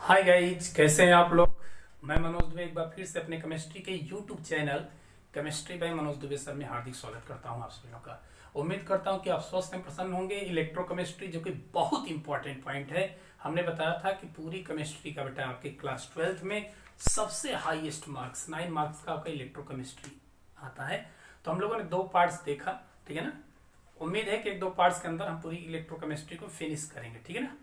Hi guys, कैसे हैं आप लोग। मैं मनोज दुबे एक बार फिर से अपने केमिस्ट्री के YouTube channel chemistry bye Manoj Dubey sir में हार्दिक स्वागत करता हूं आप सभी लोगों का। उम्मीद करता हूं कि आप स्वस्थ हैं, प्रसन्न होंगे। इलेक्ट्रोकेमिस्ट्री जो कि बहुत इंपॉर्टेंट पॉइंट है, हमने बताया था कि पूरी केमिस्ट्री का बेटा आपके क्लास 12th में सबसे हाईएस्ट मार्क्स 9 मार्क्स का आपका इलेक्ट्रोकेमिस्ट्री आता है। तो हम लोगों ने 2 पार्ट्स देखा, ठीक है ना। उम्मीद है कि 1-2 पार्ट्स के अंदर हम पूरी इलेक्ट्रोकेमिस्ट्री को फिनिश करेंगे, ठीक है ना।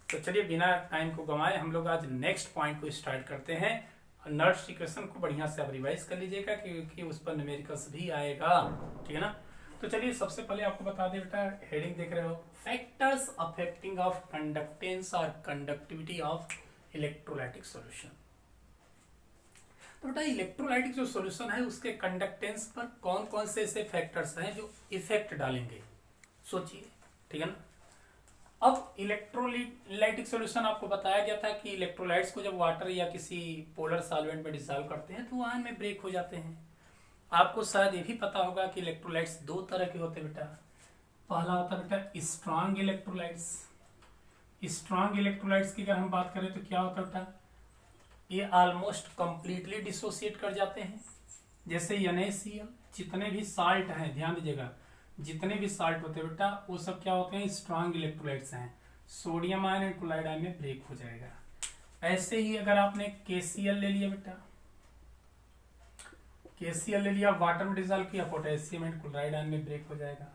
तो चलिए बिना टाइम को गंवाए हम लोग आज नेक्स्ट पॉइंट को स्टार्ट करते हैं। नर्स इक्वेशन को बढ़िया से आप रिवाइज कर लीजिएगा क्योंकि उस पर न्यूमेरिकल्स भी आएगा, ठीक है ना। तो चलिए सबसे पहले आपको बता दें बेटा, हेडिंग देख रहे हो, फैक्टर्स अफेक्टिंग ऑफ कंडक्टेंस और कंडक्टिविटी ऑफ इलेक्ट्रोलाइटिक सॉल्यूशन। तो बेटा इलेक्ट्रोलाइटिक जो सॉल्यूशन है उसके कंडक्टेंस पर कौन कौन से ऐसे फैक्टर्स हैं जो इफेक्ट डालेंगे, सोचिए, ठीक है ना। अब इलेक्ट्रोलाइटिक सॉल्यूशन आपको बताया गया था कि इलेक्ट्रोलाइट्स को जब वाटर या किसी पोलर सॉल्वेंट में डिसॉल्व करते हैं तो आयन में ब्रेक हो जाते हैं। आपको शायद ये भी पता होगा कि इलेक्ट्रोलाइट्स 2 तरह के होते हैं बेटा। पहला होता है बेटा स्ट्रांग इलेक्ट्रोलाइट्स। स्ट्रांग इलेक्ट्रोलाइट्स की अगर हम बात करें तो क्या होता है बेटा, ये ऑलमोस्ट कंप्लीटली डिसोसिएट कर जाते हैं। जैसे NaCl, जितने भी साल्ट हैं, ध्यान दीजिएगा, जितने भी साल्ट होते हैं बेटा वो सब क्या होते हैं, स्ट्रांग इलेक्ट्रोलाइट्स हैं। Sodium ion and chloride ion में ब्रेक हो जाएगा। ऐसे ही अगर आपने KCl ले लिया बेटा, KCl ले लिया, वाटर में डिसॉल्व किया, पोटेशियम एंड क्लोराइड आयन में ब्रेक हो जाएगा।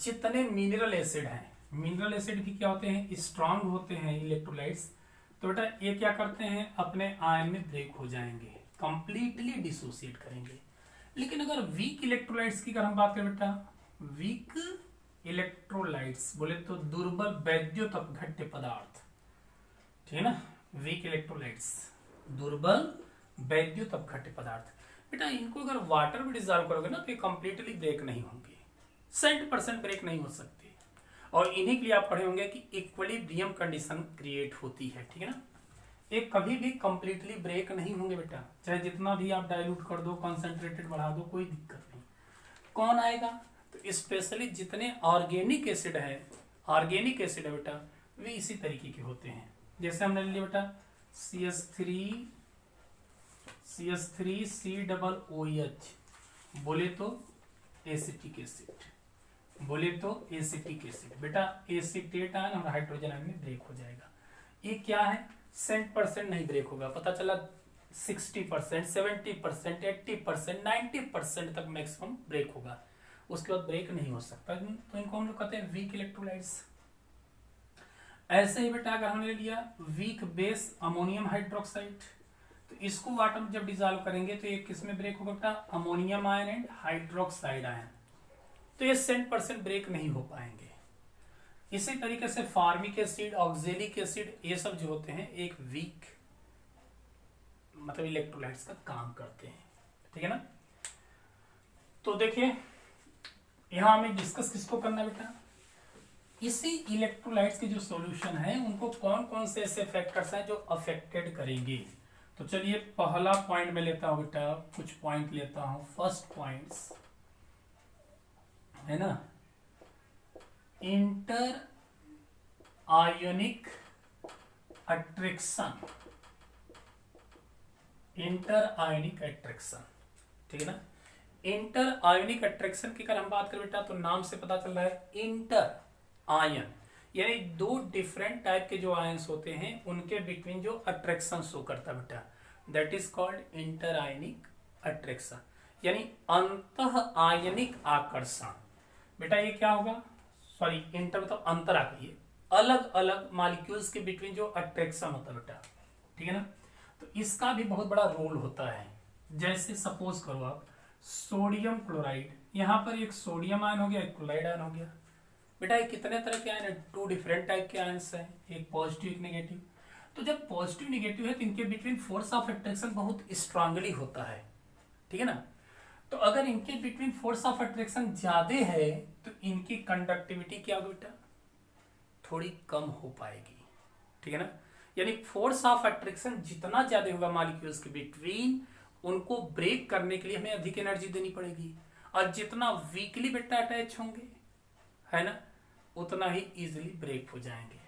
जितने मिनरल एसिड हैं, मिनरल एसिड भी क्या होते हैं, स्ट्रांग होते हैं इलेक्ट्रोलाइट्स। तो बेटा ये क्या करते हैं, अपने आयन में ब्रेक हो जाएंगे, कंप्लीटली डिसोसिएट करेंगे। लेकिन अगर वीक इलेक्ट्रोलाइट्स की अगर हम बात करें बेटा, वीक इलेक्ट्रोलाइट्स बोले तो दुर्बल वैद्युत अपघट्य पदार्थ, ठीक है ना। वीक इलेक्ट्रोलाइट्स, दुर्बल वैद्युत अपघट्य पदार्थ, बेटा इनको अगर वाटर में डिसॉल्व करोगे ना तो ये कंप्लीटली ब्रेक नहीं होंगे, 100% ब्रेक नहीं हो सकते। और इन्हीं के लिए आप पढ़े होंगे कि इक्विलिब्रियम कंडीशन क्रिएट होती है, ठीक है ना। एक कभी भी कंप्लीटली ब्रेक नहीं होंगे बेटा, चाहे जितना भी आप डाइल्यूट कर दो, कंसंट्रेटेड बढ़ा दो, कोई दिक्कत नहीं। कौन आएगा, तो स्पेशली जितने ऑर्गेनिक एसिड है, ऑर्गेनिक एसिड है बेटा, वे इसी तरीके के होते हैं। जैसे हमने ले लिया बेटा CH3COOH, बोले तो एसिटिक एसिड, बोले तो एसिटिक एसिड, बेटा एसिटेट आयन और हाइड्रोजन आयन में ब्रेक हो जाएगा। ये क्या है, 100% नहीं ब्रेक होगा, पता चला 60%, 70%, 80%, 90% तक मैक्सिमम ब्रेक होगा, उसके बाद ब्रेक नहीं हो सकता। तो इनको हम लोग कहते हैं वीक इलेक्ट्रोलाइट्स। ऐसे ही बेटा अगर हमने लिया वीक बेस अमोनियम हाइड्रोक्साइड, तो इसको वाटर में जब डिसॉल्व करेंगे तो ये किस में ब्रेक होगा बेटा, ammonium ion and hydroxide ion, तो ये 100% ब्रेक नहीं हो पाएंगे। इसी तरीके से फार्मिक एसिड, ऑक्जेलिक एसिड, ये सब जो होते हैं एक वीक मतलब इलेक्ट्रोलाइट्स का काम करते हैं, ठीक है ना। तो देखिए यहां हमें डिस्कस किसको करना है बेटा, इसी इलेक्ट्रोलाइट्स के जो सॉल्यूशन है उनको कौन कौन से ऐसे फैक्टर्स हैं जो अफेक्टेड करेंगे। तो चलिए पहला पॉइंट में लेता हूं बेटा, कुछ पॉइंट लेता हूं। फर्स्ट पॉइंट्स है ना, inter ionic attraction, inter ionic attraction, ठीक है ना। इंटर आयोनिक अट्रैक्शन की अगर हम बात करें बेटा तो नाम से पता चल रहा है इंटर आयन, यानी 2 डिफरेंट टाइप के जो आयंस होते हैं उनके बिटवीन जो अट्रैक्शन शो करता है बेटा, that is called inter ionic attraction, यानी अंतः आयनिक आकर्षण। बेटा ये क्या होगा, सॉरी इंटर मतलब अंतरा कहिए, अलग अलग मॉलिक्यूल्स के बिटवीन जो अट्रैक्शन होता है बेटा, ठीक है ना। तो इसका भी बहुत बड़ा रोल होता है। जैसे सपोज करो आप सोडियम क्लोराइड, यहां पर एक सोडियम आयन हो गया, एक क्लोराइड आयन हो गया। बेटा ये कितने तरह के आयन है, 2 डिफरेंट टाइप के आयंस हैं, एक पॉजिटिव एक नेगेटिव। तो जब पॉजिटिव नेगेटिव है तो इनके बिटवीन फोर्स ऑफ अट्रैक्शन बहुत स्ट्रांगली होता है, ठीक है ना। तो अगर इनके बिटवीन फोर्स ऑफ अट्रैक्शन ज्यादा है तो इनकी कंडक्टिविटी क्या होगी बेटा, थोड़ी कम हो पाएगी, ठीक है ना। यानी फोर्स ऑफ अट्रैक्शन जितना ज्यादा होगा मॉलिक्यूल्स के बिटवीन, उनको ब्रेक करने के लिए हमें अधिक एनर्जी देनी पड़ेगी, और जितना वीकली बेटा अटैच होंगे, है ना, उतना ही इजीली ब्रेक हो जाएंगे।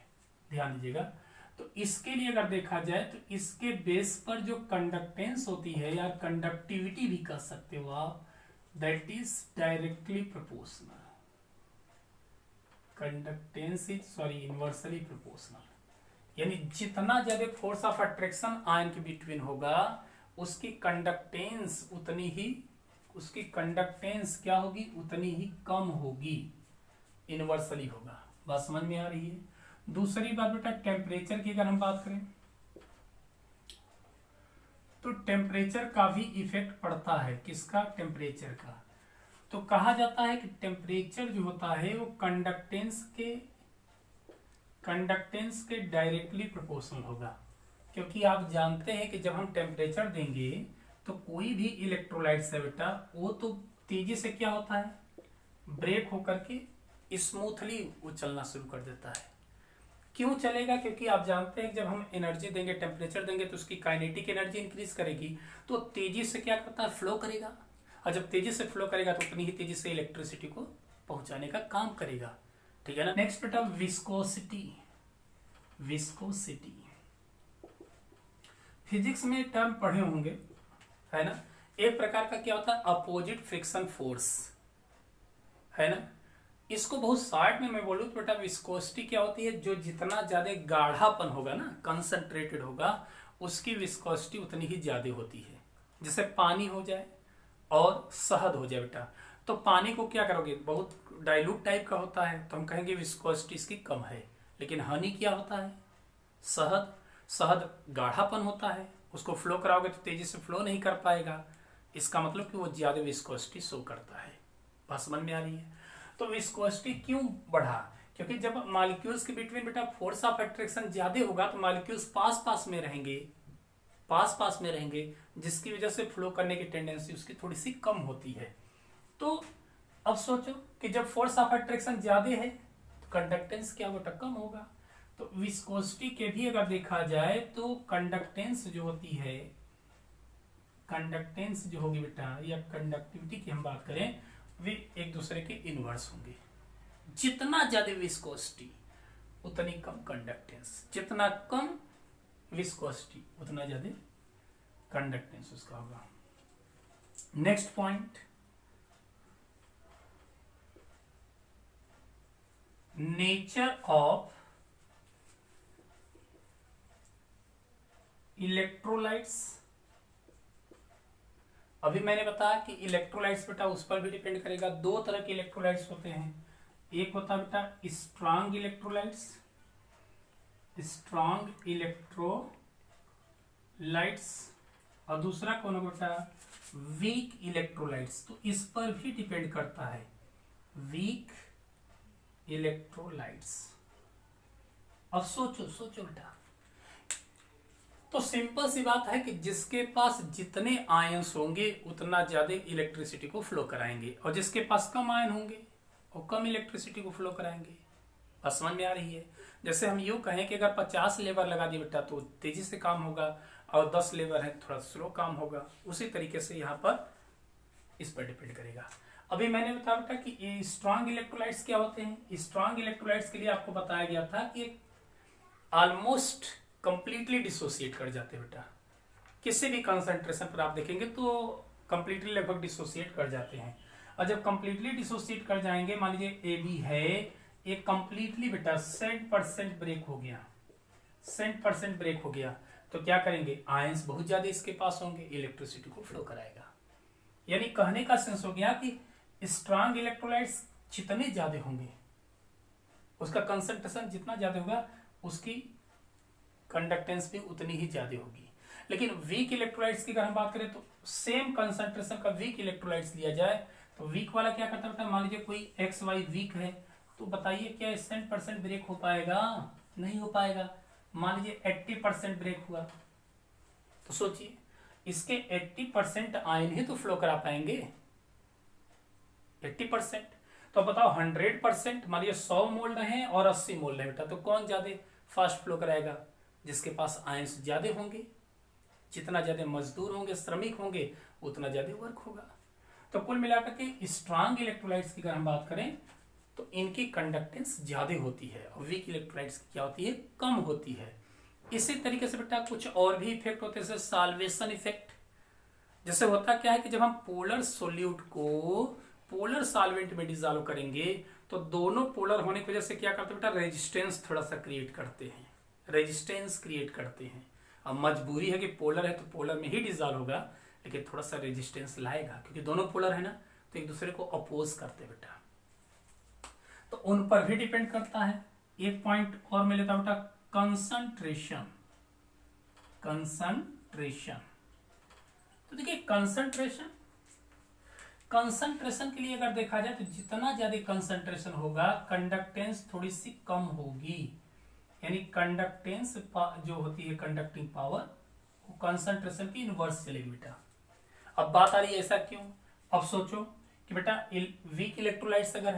ध्यान दीजिएगा। तो इसके लिए अगर देखा जाए तो इसके बेस पर जो कंडक्टेंस होती है या कंडक्टिविटी भी कह सकते हो आप, that is directly proportional. Conductance is inversely proportional, यानी जितना ज्यादा फोर्स ऑफ अट्रैक्शन आयन के बिटवीन होगा उसकी कंडक्टेंस उतनी ही, उसकी कंडक्टेंस क्या होगी, उतनी ही कम होगी, इनवर्सली होगा। बात समझ में आ रही है। दूसरी बात बेटा, टेम्परेचर की अगर हम बात करें तो टेम्परेचर का भी इफेक्ट पड़ता है। किसका? टेम्परेचर का। तो कहा जाता है कि टेम्परेचर जो होता है वो कंडक्टेंस के डायरेक्टली प्रोपोर्शनल होगा, क्योंकि आप जानते हैं कि जब हम टेम्परेचर देंगे तो कोई भी इलेक्ट्रोलाइट्स है बेटा, वो तो तेजी से क्या होता है, ब्रेक होकर के स्मूथली वो चलना शुरू कर देता है। क्यों चलेगा? क्योंकि आप जानते हैं जब हम एनर्जी देंगे, टेम्परेचर देंगे, तो उसकी काइनेटिक एनर्जी इंक्रीज करेगी, तो तेजी से क्या करता है, फ्लो करेगा, और जब तेजी से फ्लो करेगा तो उतनी ही तेजी से इलेक्ट्रिसिटी को पहुंचाने का काम करेगा। ठीक है ना। नेक्स्ट बेटा, विस्कोसिटी। विस्कोसिटी फिजिक्स में टर्म पढ़े होंगे, है ना। एक प्रकार का क्या होता है, अपोजिट फ्रिक्शन फोर्स, है ना। इसको बहुत शॉर्ट में मैं बोलूँ तो बेटा विस्कोसिटी क्या होती है, जो जितना ज्यादा गाढ़ापन होगा ना, कंसंट्रेटेड होगा, उसकी विस्कोसिटी उतनी ही ज्यादा होती है। जैसे पानी हो जाए और शहद हो जाए बेटा, तो पानी को क्या करोगे, बहुत डाइल्यूट टाइप का होता है, तो हम कहेंगे विस्कोसिटी इसकी कम है। लेकिन हनी क्या होता है, शहद गाढ़ापन होता है, उसको फ्लो कराओगे तो तेजी से फ्लो नहीं कर पाएगा, इसका मतलब कि वो ज्यादा विस्कोसिटी शो करता है। बात समझ में आ रही है। तो विस्कोसिटी क्यों बढ़ा, क्योंकि जब मॉलिक्यूल्स के बिटवीन बेटा फोर्स ऑफ अट्रैक्शन ज्यादा होगा तो मॉलिक्यूल्स पास में रहेंगे, जिसकी वजह से फ्लो करने की टेंडेंसी उसकी थोड़ी सी कम होती है। तो अब सोचो कि जब फोर्स ऑफ अट्रैक्शन ज्यादा है तो कंडक्टेंस क्या बेटा कम होगा। तो विस्कोसिटी के भी अगर देखा जाए तो कंडक्टेंस जो होती है, कंडक्टेंस जो होगी बेटा या कंडक्टिविटी की हम बात करें, वे एक दूसरे के इनवर्स होंगे। जितना ज्यादा विस्कोसिटी उतनी कम कंडक्टेंस, जितना कम विस्कोसिटी उतना ज्यादा कंडक्टेंस उसका होगा। Next point, nature of electrolytes. अभी मैंने बताया कि इलेक्ट्रोलाइट्स बेटा उस पर भी डिपेंड करेगा। दो तरह के इलेक्ट्रोलाइट्स होते हैं, एक होता है बेटा स्ट्रांग इलेक्ट्रोलाइट्स, और दूसरा कौन होगा बेटा, वीक इलेक्ट्रोलाइट्स। तो इस पर भी डिपेंड करता है, वीक इलेक्ट्रोलाइट्स। अब सोचो बेटा, तो सिंपल सी बात है कि जिसके पास जितने आयंस होंगे उतना ज्यादा इलेक्ट्रिसिटी को फ्लो कराएंगे, और जिसके पास कम आयन होंगे वो कम इलेक्ट्रिसिटी को फ्लो कराएंगे। बस समझ में आ रही है। जैसे हम यूं कहें कि अगर 50 लेबर लगा दिए बेटा तो तेजी से काम होगा, और 10 लेबर है थोड़ा स्लो काम होगा। उसी तरीके से यहाँ पर इस पर डिपेंड करेगा। अभी मैंने बताया बेटा कि ये स्ट्रांग इलेक्ट्रोलाइट्स क्या होते हैं। स्ट्रांग इलेक्ट्रोलाइट्स के लिए आपको बताया गया था कि ऑलमोस्ट कंप्लीटली डिसोसिएट कर जाते हैं बेटा, किसी भी कंसंट्रेशन पर आप देखेंगे तो कंप्लीटली लगभग डिसोसिएट कर जाते हैं। और जब कंप्लीटली डिसोसिएट कर जाएंगे, मान लीजिए AB है, ये कंप्लीटली बेटा 100% ब्रेक हो गया, 100% ब्रेक हो गया, तो क्या करेंगे, आयंस बहुत ज्यादा इसके पास होंगे, इलेक्ट्रिसिटी को फ्लो कराएगा। यानी कहने का सेंस हो गया कि स्ट्रांग इलेक्ट्रोलाइट्स जितने ज्यादा होंगे, उसका कंसंट्रेशन जितना ज्यादा होगा, उसकी कंडक्टेंस भी उतनी ही ज्यादा होगी। लेकिन वीक इलेक्ट्रोलाइट्स की अगर हम बात करें तो सेम कंसंट्रेशन का वीक इलेक्ट्रोलाइट्स लिया जाए तो वीक वाला क्या करता है, मान लीजिए कोई XY वीक है, तो बताइए क्या 100% ब्रेक हो पाएगा? नहीं हो पाएगा। मान लीजिए 80% ब्रेक हुआ, तो सोचिए इसके 80% आयन ही तो फ्लो करा पाएंगे, 80%। तो बताओ 100%, मान लीजिए 100 मोल रहे और 80 मोल रहे बेटा, तो कौन ज्यादा फास्ट फ्लो कराएगा? जिसके पास आयंस ज्यादा होंगे, जितना ज्यादा मजदूर होंगे, श्रमिक होंगे, उतना ज्यादा वर्क होगा। तो कुल मिलाकर के स्ट्रांग इलेक्ट्रोलाइट्स की अगर हम बात करें तो इनकी कंडक्टेंस ज्यादा होती है, और वीक इलेक्ट्रोलाइट्स की क्या होती है, कम होती है। इसी तरीके से बेटा कुछ और भी इफेक्ट होते हैं, जैसे साल्वेशन इफेक्ट। जैसे होता क्या है कि जब हम पोलर सोल्यूट को पोलर सॉल्वेंट में डिजॉल्व करेंगे तो दोनों पोलर होने की वजह से क्या करते हैं बेटा, रेजिस्टेंस थोड़ा सा क्रिएट करते हैं, रेजिस्टेंस क्रिएट करते हैं। अब मजबूरी है कि पोलर है तो पोलर में ही डिजॉल्व होगा, लेकिन थोड़ा सा रेजिस्टेंस लाएगा क्योंकि दोनों पोलर है ना, तो एक दूसरे को अपोज करते हैं बेटा, तो उन पर भी डिपेंड करता है। एक पॉइंट और मैं लेता हूं बेटा, कंसंट्रेशन। कंसंट्रेशन, तो देखिए कंसंट्रेशन, कंसंट्रेशन के लिए अगर देखा जाए तो जितना ज्यादा कंसंट्रेशन होगा कंडक्टेंस थोड़ी सी कम होगी, यानी कंडक्टेंस जो होती है कंडक्टिंग पावर वो कंसंट्रेशन की इनवर्स चलेगी बेटा। अब बात आ रही है ऐसा क्यों, अब सोचो कि बेटा वीक इलेक्ट्रोलाइट्स अगर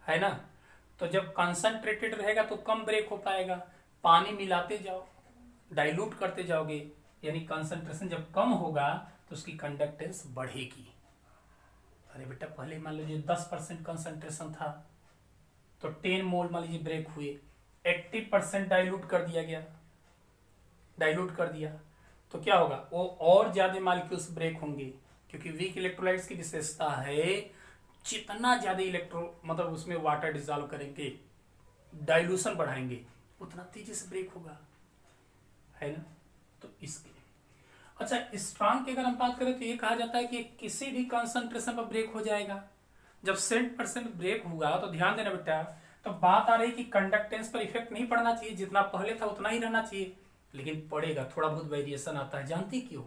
है ना, तो जब कंसंट्रेटेड रहेगा तो कम ब्रेक हो पाएगा, पानी मिलाते जाओ, डाइल्यूट करते जाओगे, यानी कंसंट्रेशन जब कम होगा तो उसकी कंडक्टेंस बढ़ेगी। अरे बेटा पहले मान लीजिए 10% कंसंट्रेशन था तो 10 मोल मान लीजिए ब्रेक हुए, 80% डाइल्यूट कर दिया गया, डाइल्यूट कर दिया तो क्या होगा, वो और ज्यादा मॉलिक्यूल्स ब्रेक होंगे, क्योंकि वीक इलेक्ट्रोलाइट्स की विशेषता है जितना ज्यादा मतलब उसमें वाटर डिजॉल्व करेंगे, डाइल्यूशन बढ़ाएंगे, उतना तेजी से ब्रेक होगा, है ना। तो इसके अच्छा स्ट्रॉन्ग की अगर हम बात करें तो ये कहा जाता है कि किसी भी कंसंट्रेशन पर ब्रेक हो जाएगा। जब 70% ब्रेक हुआ तो ध्यान देना बेटा, तो बात आ रही कि कंडक्टेंस पर इफेक्ट नहीं पड़ना चाहिए, जितना पहले था उतना ही रहना चाहिए, लेकिन पड़ेगा, थोड़ा बहुत वेरिएशन आता है, जानती क्यों?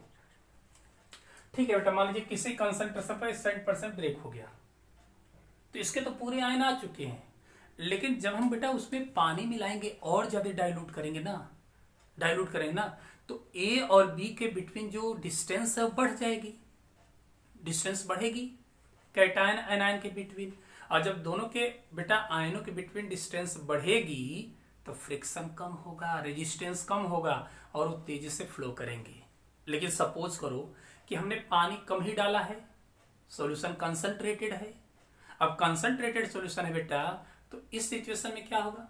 ठीक है बेटा, मान लीजिए किसी कंसंट्रेशन पर 70% ब्रेक हो गया तो इसके तो पूरे आयन आ चुके हैं, लेकिन जब हम बेटा उसमें पानी मिलाएंगे और ज्यादा डाइल्यूट करेंगे ना, तो ए और बी के बिटवीन जो डिस्टेंस है वो बढ़ जाएगी, डिस्टेंस बढ़ेगी कैटायन एनायन के बिटवीन, और जब दोनों के बेटा आयनों के बिटवीन डिस्टेंस बढ़ेगी तो फ्रिक्शन कम होगा, रेजिस्टेंस कम होगा और वो तेजी से फ्लो करेंगे। लेकिन सपोज करो कि हमने पानी कम ही डाला है, सॉल्यूशन कंसंट्रेटेड है, अब कंसंट्रेटेड सॉल्यूशन है बेटा, तो इस सिचुएशन में क्या होगा,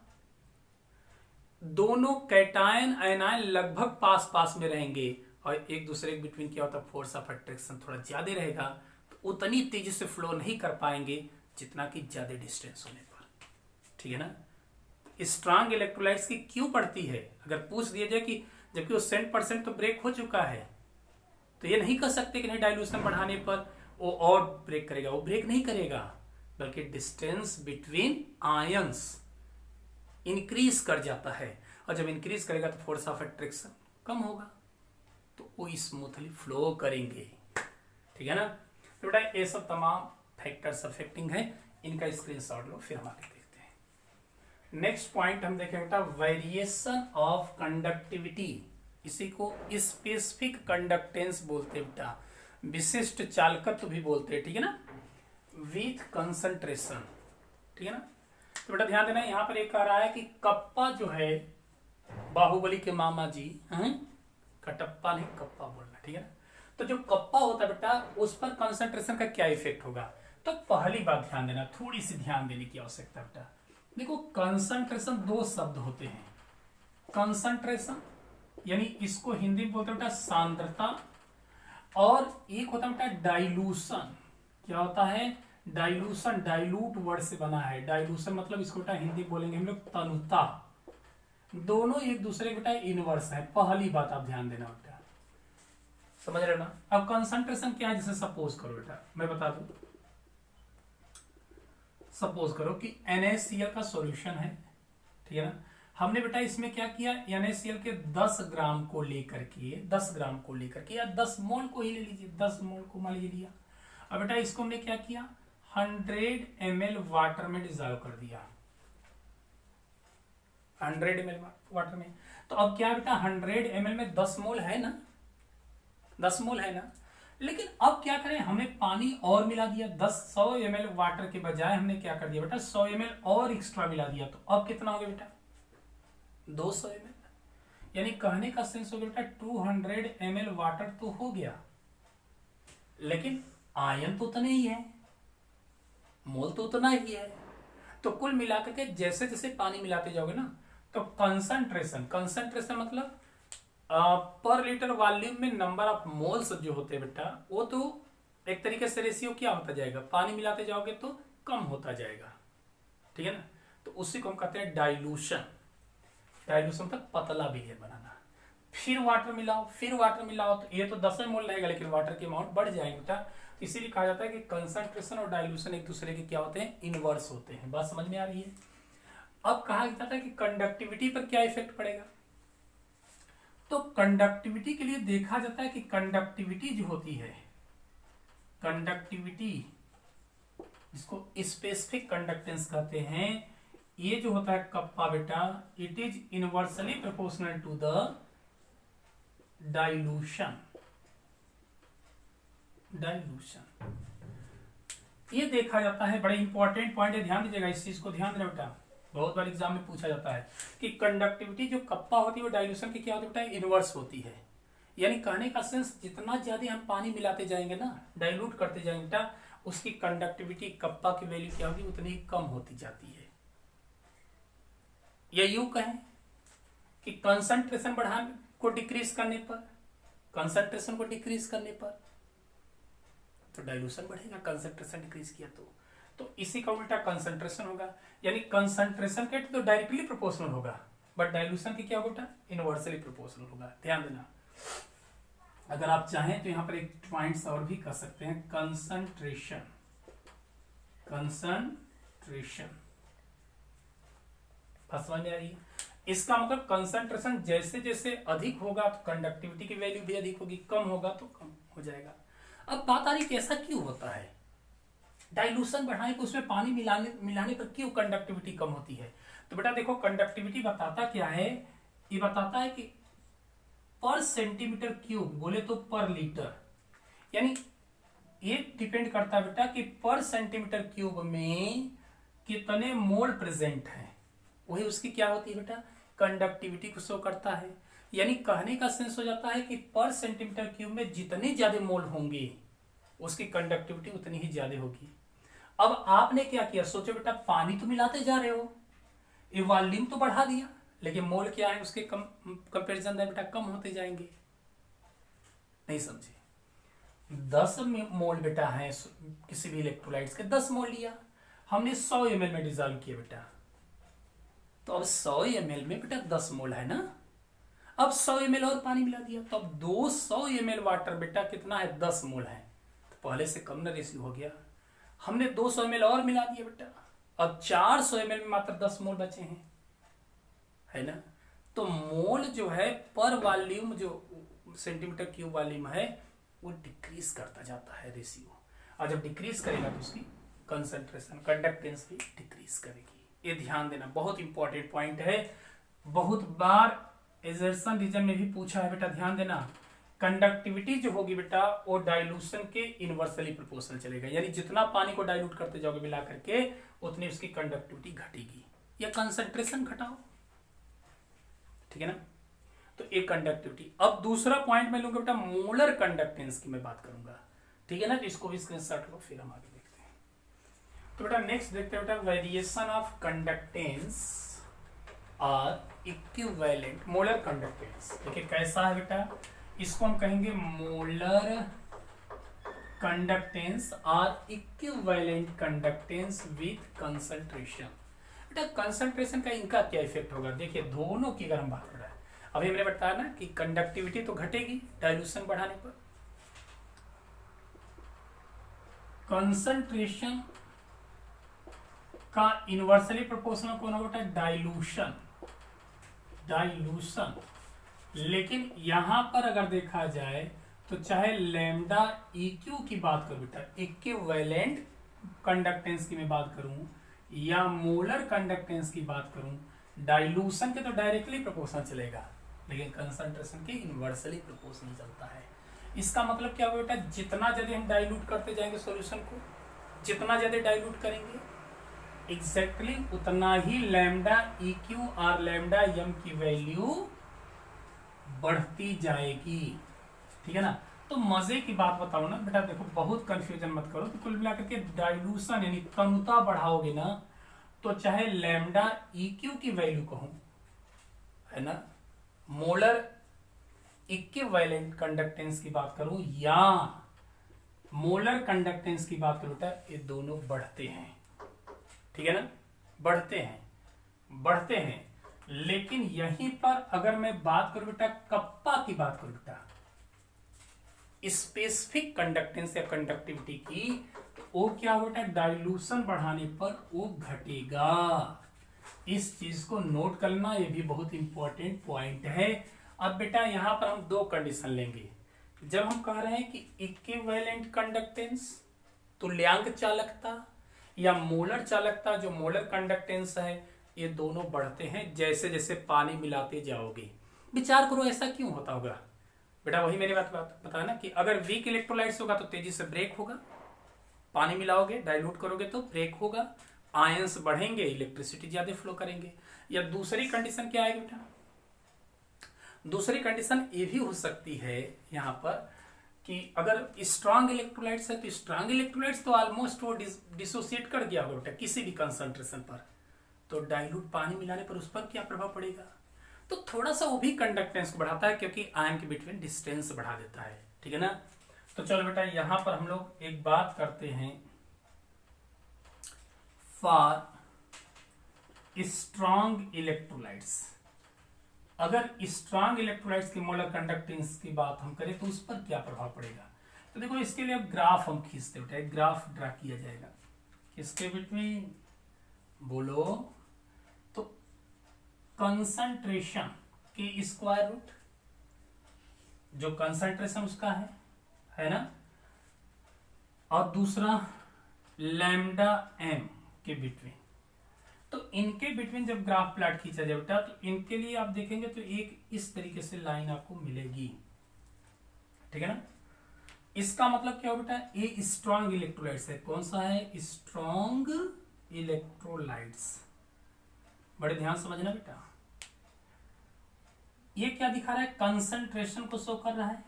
दोनों कैटायन आयनायन लगभग पास पास में रहेंगे और एक दूसरे के बिटवीन क्या होता है, फोर्स ऑफ अट्रैक्शन थोड़ा ज्यादा रहेगा, तो उतनी तेजी से फ्लो नहीं कर पाएंगे जितना कि ज्यादा डिस्टेंस होने पर, ठीक है ना। स्ट्रांग इलेक्ट्रोलाइट्स की क्यों पड़ती है, अगर पूछ दिया जाए कि जबकि वो 100% तो ब्रेक हो चुका है, तो ये नहीं कर सकते कि नहीं डाइल्यूशन बढ़ाने पर वो और ब्रेक करेगा, वो ब्रेक नहीं करेगा, बल्कि डिस्टेंस बिटवीन आयंस इंक्रीज कर जाता है, और जब इंक्रीज करेगा तो फोर्स ऑफ अट्रैक्शन कम होगा, तो वो स्मूथली फ्लो करेंगे, ठीक है ना। तो बेटा ये सब तमाम फैक्टर्स अफेक्टिंग है, इनका स्क्रीनशॉट लो, फिर हम आगे देखते हैं। नेक्स्ट पॉइंट हम देखें बेटा, वेरिएशन ऑफ कंडक्टिविटी, इसी को स्पेसिफिक कंडक्टेंस बोलते हैं बेटा, विशिष्ट चालकत्व भी बोलते हैं, ठीक है ना, विथ कंसंट्रेशन, ठीक है ना। तो बेटा ध्यान देना, यहां पर एक कह रहा है कि कप्पा जो है, बाहुबली के मामा जी हैं, कटप्पा नहीं कप्पा बोलना, ठीक है ना। तो जो कप्पा होता है बेटा उस पर कंसंट्रेशन का क्या इफेक्ट होगा, तो पहली बात ध्यान देना, थोड़ी सी ध्यान देने की आवश्यकता है बेटा। देखो कंसंट्रेशन दो शब्द होते हैं, कंसंट्रेशन यानी इसको हिंदी में बोलते हैं बेटा सांद्रता, और एक होता है बेटा डाइल्यूशन, क्या होता है, डाइल्यूशन, डाइल्यूट वर्ड से बना है, डाइल्यूशन मतलब इसको बेटा हिंदी बोलेंगे हम लोग तनुता, दोनों एक दूसरे बेटा इनवर्स है, पहली बात आप ध्यान देना बेटा, समझ रहे हो ना। अब कंसंट्रेशन क्या है, जैसे सपोज करो बेटा मैं बता दूं, सपोज करो कि NaCl का सॉल्यूशन है, ठीक है ना, हमने बेटा इसमें क्या किया, NaCl के 10 ग्राम को लेकर के, 10 ग्राम को लेकर के, या 10 मोल को ही ले लीजिए, 10 मोल को मान लीजिए लिया, अब बेटा इसको हमने क्या किया, 100 ml वाटर में डिजॉल्व कर दिया, 100 ml वाटर में, तो अब क्या बेटा 100 ml में 10 मोल है ना, 10 मोल है ना, लेकिन अब क्या करें, हमें पानी और मिला दिया, 100 ml वाटर के बजाय हमने क्या कर दिया बेटा 100 ml और एक्स्ट्रा मिला दिया, तो अब कितना हो गया बेटा 200 ml, यानी कहने का सेंस हो गया बेटा 200 ml वाटर तो हो गया, लेकिन आयन तो उतने ही है, मोल तो उतना ही है, तो कुल मिलाकर के जैसे जैसे पानी मिलाते जाओगे ना, तो कंसंट्रेशन, कंसंट्रेशन मतलब पर लीटर वॉल्यूम में नंबर ऑफ मोल्स जो होते हैं बेटा, वो तो एक तरीके से रेशियो क्या होता जाएगा, पानी मिलाते जाओगे तो कम होता जाएगा, ठीक है ना। तो उसी को हम कहते हैं डाइल्यूशन। डाइल्यूशन मतलब पतला बिलियन बनाना। फिर वाटर मिलाओ, फिर वाटर मिलाओ, तो ये तो 10 मोल रहेगा, लेकिन वाटर की अमाउंट बढ़ जाएगी बेटा। इसीलिए कहा जाता है कि कंसंट्रेशन और डाइल्यूशन एक दूसरे के क्या होते हैं, इनवर्स होते हैं। बात समझ में आ रही है। अब कहा जाता है कि कंडक्टिविटी पर क्या इफेक्ट पड़ेगा। तो कंडक्टिविटी के लिए देखा जाता है कि कंडक्टिविटी जो होती है, कंडक्टिविटी इसको स्पेसिफिक कंडक्टेंस कहते हैं। ये जो होता है कप्पा बेटा, it is inversely proportional to the dilution. Dilution ये देखा जाता है, बड़ा इंपॉर्टेंट पॉइंट है, ध्यान दीजिएगा, इस चीज को ध्यान देना बेटा। बहुत बार एग्जाम में पूछा जाता है कि कंडक्टिविटी जो कप्पा होती है वो डाइल्यूशन की क्या होती है बेटा, इनवर्स होती है। यानी कहने का सेंस, जितना ज्यादा हम पानी मिलाते जाएंगे ना, डाइल्यूट करते जाएंगे बेटा, उसकी कंडक्टिविटी कप्पा की वैल्यू क्या होगी, उतनी कम होती जाती है। या यूं कहें कि कंसंट्रेशन बढ़ाने को डिक्रीज करने पर, कंसंट्रेशन को डिक्रीज करने पर तो डाइल्यूशन बढ़ेगा, कंसंट्रेशन डिक्रीज किया तो इसी का उल्टा कंसंट्रेशन होगा। यानी कंसंट्रेशन के तो डायरेक्टली प्रोपोर्शनल होगा, बट डाइल्यूशन की क्या होगा, इनवर्सली प्रोपोर्शनल होगा। ध्यान देना। अगर आप चाहें तो यहां पर एक पॉइंट्स और भी कर सकते हैं, कंसंट्रेशन, कंसंट्रेशन समझ में आ रही है। इसका मतलब कंसंट्रेशन जैसे जैसे अधिक होगा तो कंडक्टिविटी की वैल्यू भी अधिक होगी, कम होगा तो कम हो जाएगा। अब बात आ रही कि ऐसा क्यों होता है, डाइल्यूशन बढ़ाने को उसमें पानी मिलाने पर क्यों कंडक्टिविटी कम होती है। तो बेटा देखो, कंडक्टिविटी बताता क्या है, ये बताता है कि पर सेंटीमीटर क्यूब बोले तो पर लीटर, यानी ये डिपेंड करता है बेटा कि पर सेंटीमीटर क्यूब में कितने मोल प्रेजेंट हैं, वही उसकी क्या होती है बेटा, कंडक्टिविटी को शो करता है। यानी कहने का सेंस हो जाता है कि पर सेंटीमीटर क्यूब में जितने ज्यादा मोल होंगे उसकी कंडक्टिविटी उतनी ही ज्यादा होगी। अब आपने क्या किया, सोचो बेटा, पानी तो मिलाते जा रहे हो, ये वॉल्यूम तो बढ़ा दिया, लेकिन मोल क्या है उसके कंपेरिजन में बेटा कम होते जाएंगे। नहीं समझे, 10 मोल बेटा है किसी भी इलेक्ट्रोलाइट्स के, 10 मोल लिया हमने 100 ml में डिजोल्व किया बेटा, तो अब 100 ml में बेटा 10 मोल है ना, अब 100 ml और पानी मिला दिया, तो अब 200 ml वाटर बेटा कितना है, 10 मोल है, तो पहले से कम ना रेशियो हो गया। हमने 200 ml और मिला दिया बेटा, अब 400 ml में मात्र 10 मोल बचे हैं, है ना। तो मोल जो है पर वॉल्यूम, जो सेंटीमीटर क्यूब वॉल्यूम है, वो डिक्रीज करता जाता है रेशियो, और जब डिक्रीज करेगा तो उसकी कंसंट्रेशन, कंडक्टेंस भी डिक्रीज करेगी। ये ध्यान देना, बहुत इंपॉर्टेंट पॉइंट है, बहुत बार एजर्सन रीजन में भी पूछा है बेटा, ध्यान देना। कंडक्टिविटी जो होगी बेटा वो डाइल्यूशन के इनवर्सली प्रोपोर्शनल चलेगा, यानी जितना पानी को डाइल्यूट करते जाओगे मिला करके उतनी उसकी कंडक्टिविटी घटेगी, या कंसंट्रेशन घटाओ, ठीक है ना। तो एक कंडक्टिविटी। अब दूसरा पॉइंट मैं लूंगा बेटा, मोलर कंडक्टेंस की मैं बात करूंगा, ठीक है ना। तो इसको भी स्क्रीनशॉट लो, फिर हम आगे देखते हैं। तो बेटा नेक्स्ट देखते हैं बेटा, वेरिएशन ऑफ कंडक्टेंस और इक्विवेलेंट मोलर कंडक्टेंस। देखिए कैसा है बेटा, इसको हम कहेंगे मोलर कंडक्टेंस और इक्विवेलेंट कंडक्टेंस विथ कंसंट्रेशन। बेटा कंसंट्रेशन का इनका क्या इफेक्ट होगा, देखिए दोनों की अगर हम बात कर रहे हैं, अभी हमने बताया ना कि कंडक्टिविटी तो घटेगी डाइल्यूशन बढ़ाने पर, कंसंट्रेशन का इनवर्सली प्रोपोर्शनल कौन होगा, डाइल्यूशन, डाइल्यूशन। लेकिन यहां पर अगर देखा जाए तो चाहे लैम्डा इक्यू की बात करूं बेटा, इक्विवेलेंट कंडक्टेंस की मैं बात करूं या मोलर कंडक्टेंस की बात करूं, डाइल्यूशन के तो डायरेक्टली प्रोपोर्शनल चलेगा, लेकिन कंसंट्रेशन के इनवर्सली प्रोपोर्शनल चलता है। इसका मतलब क्या होगा बेटा, जितना ज्यादा हम डाइल्यूट करते जाएंगे सॉल्यूशन को, जितना ज्यादा डाइल्यूट करेंगे एग्जैक्टली उतना ही लैम्डा इक्यू और लैम्डा एम की वैल्यू बढ़ती जाएगी, ठीक है ना। तो मजे की बात बताओ ना बेटा, देखो बहुत कंफ्यूजन मत करो, तो कुल मिलाकर के डाइल्यूशन यानी तनुता बढ़ाओगे ना, तो चाहे लैम्डा इक्यू की वैल्यू कहूं है ना, मोलर इक्विवेलेंट कंडक्टेंस की बात करूं या मोलर कंडक्टेंस की बात करूं तो ये दोनों बढ़ते हैं, ठीक है ना, बढ़ते हैं। लेकिन यहीं पर अगर मैं बात करूं बेटा कप्पा की बात करूं बेटा, स्पेसिफिक कंडक्टेंस या कंडक्टिविटी की, तो वो क्या होता है, डाइल्यूशन बढ़ाने पर वो घटेगा। इस चीज को नोट करना, ये भी बहुत इंपॉर्टेंट पॉइंट है। अब बेटा यहां पर हम दो कंडीशन लेंगे। जब हम कह रहे हैं कि इक्विवेलेंट कंडक्टेंस, तुल्यांक चालकता या मोलर चालकता, जो मोलर कंडक्टेंस है, ये दोनों बढ़ते हैं जैसे जैसे पानी मिलाते जाओगे। विचार करो ऐसा क्यों होता होगा बेटा, वही मेरी बात बता ना कि अगर वीक इलेक्ट्रोलाइट्स होगा तो तेजी से ब्रेक होगा, पानी मिलाओगे डाइल्यूट करोगे तो ब्रेक होगा, आयंस बढ़ेंगे, इलेक्ट्रिसिटी ज्यादा फ्लो करेंगे। या दूसरी कंडीशन क्या आएगी बेटा, दूसरी कंडीशन ये भी हो सकती है यहां पर कि अगर स्ट्रांग इलेक्ट्रोलाइट्स है तो स्ट्रांग इलेक्ट्रोलाइट्स तो ऑलमोस्ट वो डिसोसिएट कर गया होगा बेटा किसी भी कंसंट्रेशन पर, तो डाइल्यूट पानी मिलाने पर उस पर क्या प्रभाव पड़ेगा, तो थोड़ा सा वो भी कंडक्टेंस को बढ़ाता है क्योंकि आयन के बिटवीन डिस्टेंस बढ़ा देता है, ठीक है ना। तो चलो बेटा यहां पर हम लोग एक बात करते हैं, फॉर स्ट्रांग इलेक्ट्रोलाइट्स, अगर स्ट्रांग इलेक्ट्रोलाइट्स की मोलर कंडक्टेंस की बात हम करें तो उस पर क्या प्रभाव पड़ेगा। तो देखो इसके लिए अब ग्राफ हम खींचते बेटा, एक ग्राफ ड्रा किया जाएगा किसके बिटवीन, बोलो, तो कंसंट्रेशन के स्क्वायर रूट, जो कंसंट्रेशन उसका है ना, और दूसरा लैम्डा एम के बिटवीन। तो इनके बिटवीन जब ग्राफ प्लॉट खींचा जाए बेटा, तो इनके लिए आप देखेंगे तो एक इस तरीके से लाइन आपको मिलेगी, ठीक है ना। इसका मतलब क्या हो बेटा, ये स्ट्रॉन्ग इलेक्ट्रोलाइट्स है, कौन सा है, स्ट्रॉन्ग इलेक्ट्रोलाइट्स। बड़े ध्यान समझना बेटा, ये क्या दिखा रहा है, कंसंट्रेशन को शो कर रहा है।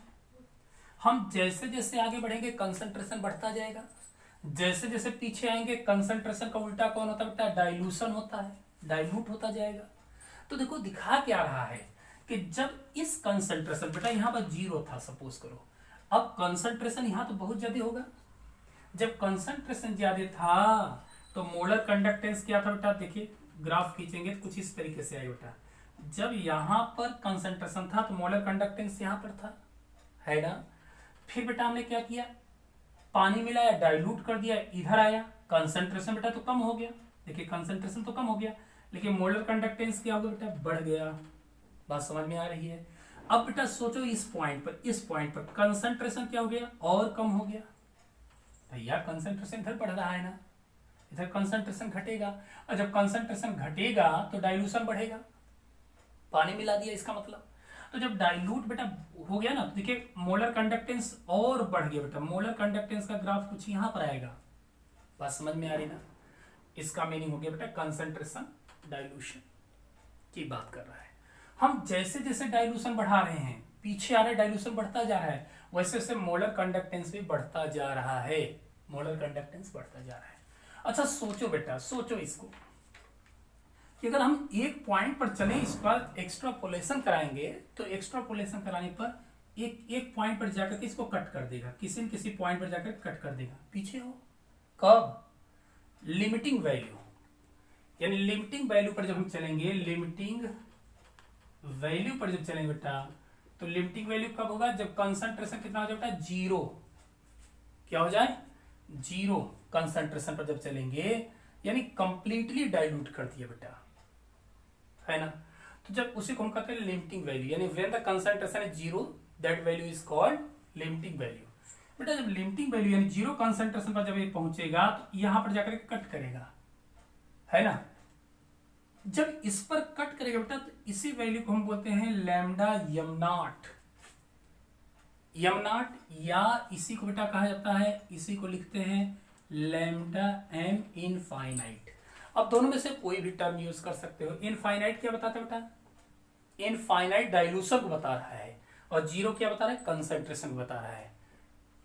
हम जैसे जैसे आगे बढ़ेंगे कंसंट्रेशन बढ़ता जाएगा, जैसे जैसे पीछे आएंगे कंसंट्रेशन का उल्टा कौन होता है बेटा, डाइल्यूशन होता है, डाइल्यूट होता जाएगा। तो देखो दिखा क्या रहा है कि जब इस कंसंट्रेशन, बेटा यहां पर 0 था सपोज करो, अब कंसंट्रेशन यहां तो बहुत ज्यादा होगा। जब कंसंट्रेशन ज्यादा था तो मोलर कंडक्टेंस क्या था बेटा, देखिए ग्राफ खींचेंगे तो कुछ इस तरीके से आएगा बेटा। जब यहां पर कंसंट्रेशन था तो मोलर कंडक्टेंस यहां पर था, है ना। फिर बेटा हमने क्या किया, पानी मिलाया, डाइल्यूट कर दिया, इधर आया, कंसंट्रेशन बेटा तो कम हो गया, देखिए कंसंट्रेशन तो कम हो गया, लेकिन मोलर कंडक्टेंस क्या हो गया बेटा, बढ़ गया। बात समझ में आ रही है। अब बेटा सोचो इस पॉइंट पर कंसंट्रेशन क्या हो गया, और कम हो गया। भैया कंसंट्रेशन इधर बढ़ रहा है ना, इधर कंसंट्रेशन घटेगा, और जब कंसंट्रेशन घटेगा तो डाइल्यूशन बढ़ेगा, पानी मिला दिया इसका मतलब। तो जब डाइल्यूट बेटा हो गया ना, तो देखिए मोलर कंडक्टेंस और बढ़ गया बेटा, मोलर कंडक्टेंस का ग्राफ कुछ यहां पर आएगा। बात समझ में आ रही ना, इसका मीनिंग हो गया बेटा कंसंट्रेशन डाइल्यूशन की बात कर रहा है। हम जैसे जैसे डाइल्यूशन बढ़ा रहे हैं, पीछे आ रहे डाइल्यूशन बढ़ता जा रहा है, वैसे वैसे मोलर कंडक्टेंस भी बढ़ता जा रहा है, मोलर कंडक्टेंस बढ़ता जा रहा है। अच्छा सोचो बेटा, सोचो इसको कि अगर हम एक पॉइंट पर चले, इस पर एक्स्ट्रापोलेशन कराएंगे, तो एक्स्ट्रापोलेशन कराने पर एक पॉइंट पर जाकर के इसको कट कर देगा, किसी न किसी पॉइंट पर जाकर कट कर देगा, पीछे हो कब, लिमिटिंग वैल्यू, यानी लिमिटिंग वैल्यू पर जब हम चलेंगे, लिमिटिंग वैल्यू पर जब चलेंगे बेटा, तो लिमिटिंग वैल्यू कब होगा, जब कंसंट्रेशन कितना हो जाए बेटा, 0, क्या हो जाए, 0 कंसंट्रेशन पर जब चलेंगे, यानी कंप्लीटली डाइल्यूट कर दिया बेटा, है ना। तो जब उसी को हम कहते हैं लिमिटिंग वैल्यू, यानी when the concentration is 0 that value is called limiting value. बेटा जब लिमिटिंग वैल्यू यानी 0 कंसंट्रेशन पर जब ये पहुंचेगा तो यहां पर जाकर कट करेगा, है ना। जब इस पर कट करेगा बेटा तो इसी वैल्यू को हम बोलते हैं लैम्डा यम नॉट, या इसी को बेटा कहा जाता है, इसी को लिखते हैं लैम्डा एम इनफाइनाइट। अब दोनों में से कोई भी टर्म यूज कर सकते हो। इनफाइनाइट क्या बताता है बेटा, इनफाइनाइट डाइल्यूशन को बता रहा है, और 0 क्या बता रहा है, कंसंट्रेशन को बता रहा है।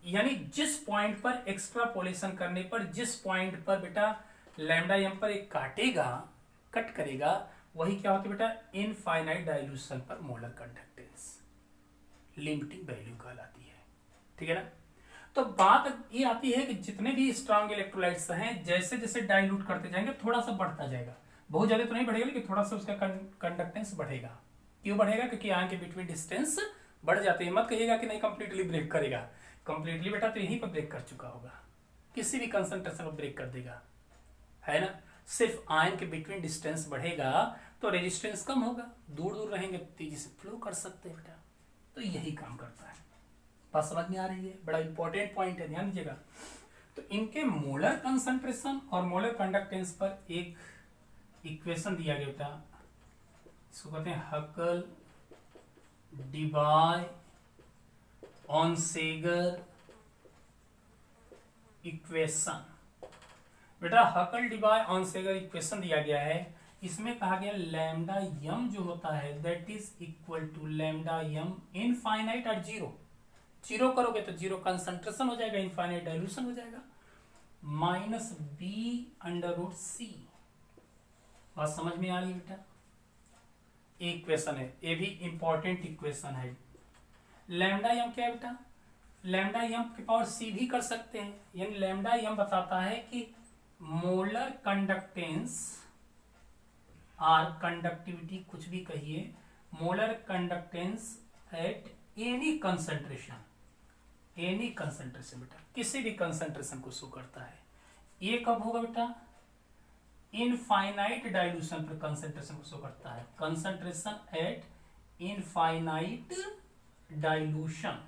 यानी जिस पॉइंट पर एक्स्ट्रापोलेशन करने पर, जिस पॉइंट पर बेटा लैम्डा एम पर एक काटेगा, कट करेगा, वही क्या होती है बेटा, इनफाइनाइट डाइल्यूशन पर मोलर कंडक्टेंस, लिमिटिंग वैल्यू कहलाती है। ठीक है ना। तो बात ये आती है कि जितने भी स्ट्रांग इलेक्ट्रोलाइट्स हैं, जैसे जैसे डाइल्यूट करते जाएंगे थोड़ा सा बढ़ता जाएगा, बहुत ज्यादा तो नहीं बढ़ेगा लेकिन थोड़ा सा उसका कंडक्टेंस बढ़ेगा। क्यों बढ़ेगा? क्योंकि आयन के बिटवीन डिस्टेंस बढ़ जाते हैं। मत कहिएगा कि नहीं कंप्लीटली ब्रेक करेगा, कंप्लीटली बेटा तो यहीं पर ब्रेक कर चुका होगा, किसी भी कंसंट्रेशन पर ब्रेक कर देगा, है ना। सिर्फ आयन के बिटवीन डिस्टेंस बढ़ेगा तो रेजिस्टेंस कम होगा, दूर दूर रहेंगे तेजी से फ्लो कर सकते हैं बेटा, तो यही काम करता है। बात समझ में आ रही है? बड़ा इंपॉर्टेंट पॉइंट है, ध्यान दीजिएगा। तो इनके मोलर कंसंट्रेशन और मोलर कंडक्टेंस पर एक इक्वेशन दिया गया बेटा, इसको कहते हैं हकल डिबाय ऑनसेगर इक्वेशन। बेटा हकल डिबाय ऑनसेगर इक्वेशन दिया गया है, इसमें कहा गया लैम्डा यम जो होता है that is equal to lambda m infinite at zero, zero करोगे तो जीरो कंसंट्रेशन हो जाएगा, इनफाइनाइट डाइल्यूशन हो जाएगा, माइनस बी अंडर रूट सी। बात समझ में आ रही है बेटा? इक्वेशन है, ये भी इंपॉर्टेंट इक्वेशन है। लैम्डा यम क्या है बेटा? लैम्डा यम की पावर सी भी कर सकते हैं, यानी लैम्डा यम बताता है कि मोलर कंडक्टेंस और कंडक्टिविटी कुछ भी कहिए, molar conductance at any concentration, any concentration बेटा किसी भी कंसंट्रेशन को शो करता है। ये कब होगा बेटा? इनफाइनाइट डाइल्यूशन पर कंसंट्रेशन को शो करता है, कंसंट्रेशन एट इनफाइनाइट डाइल्यूशन,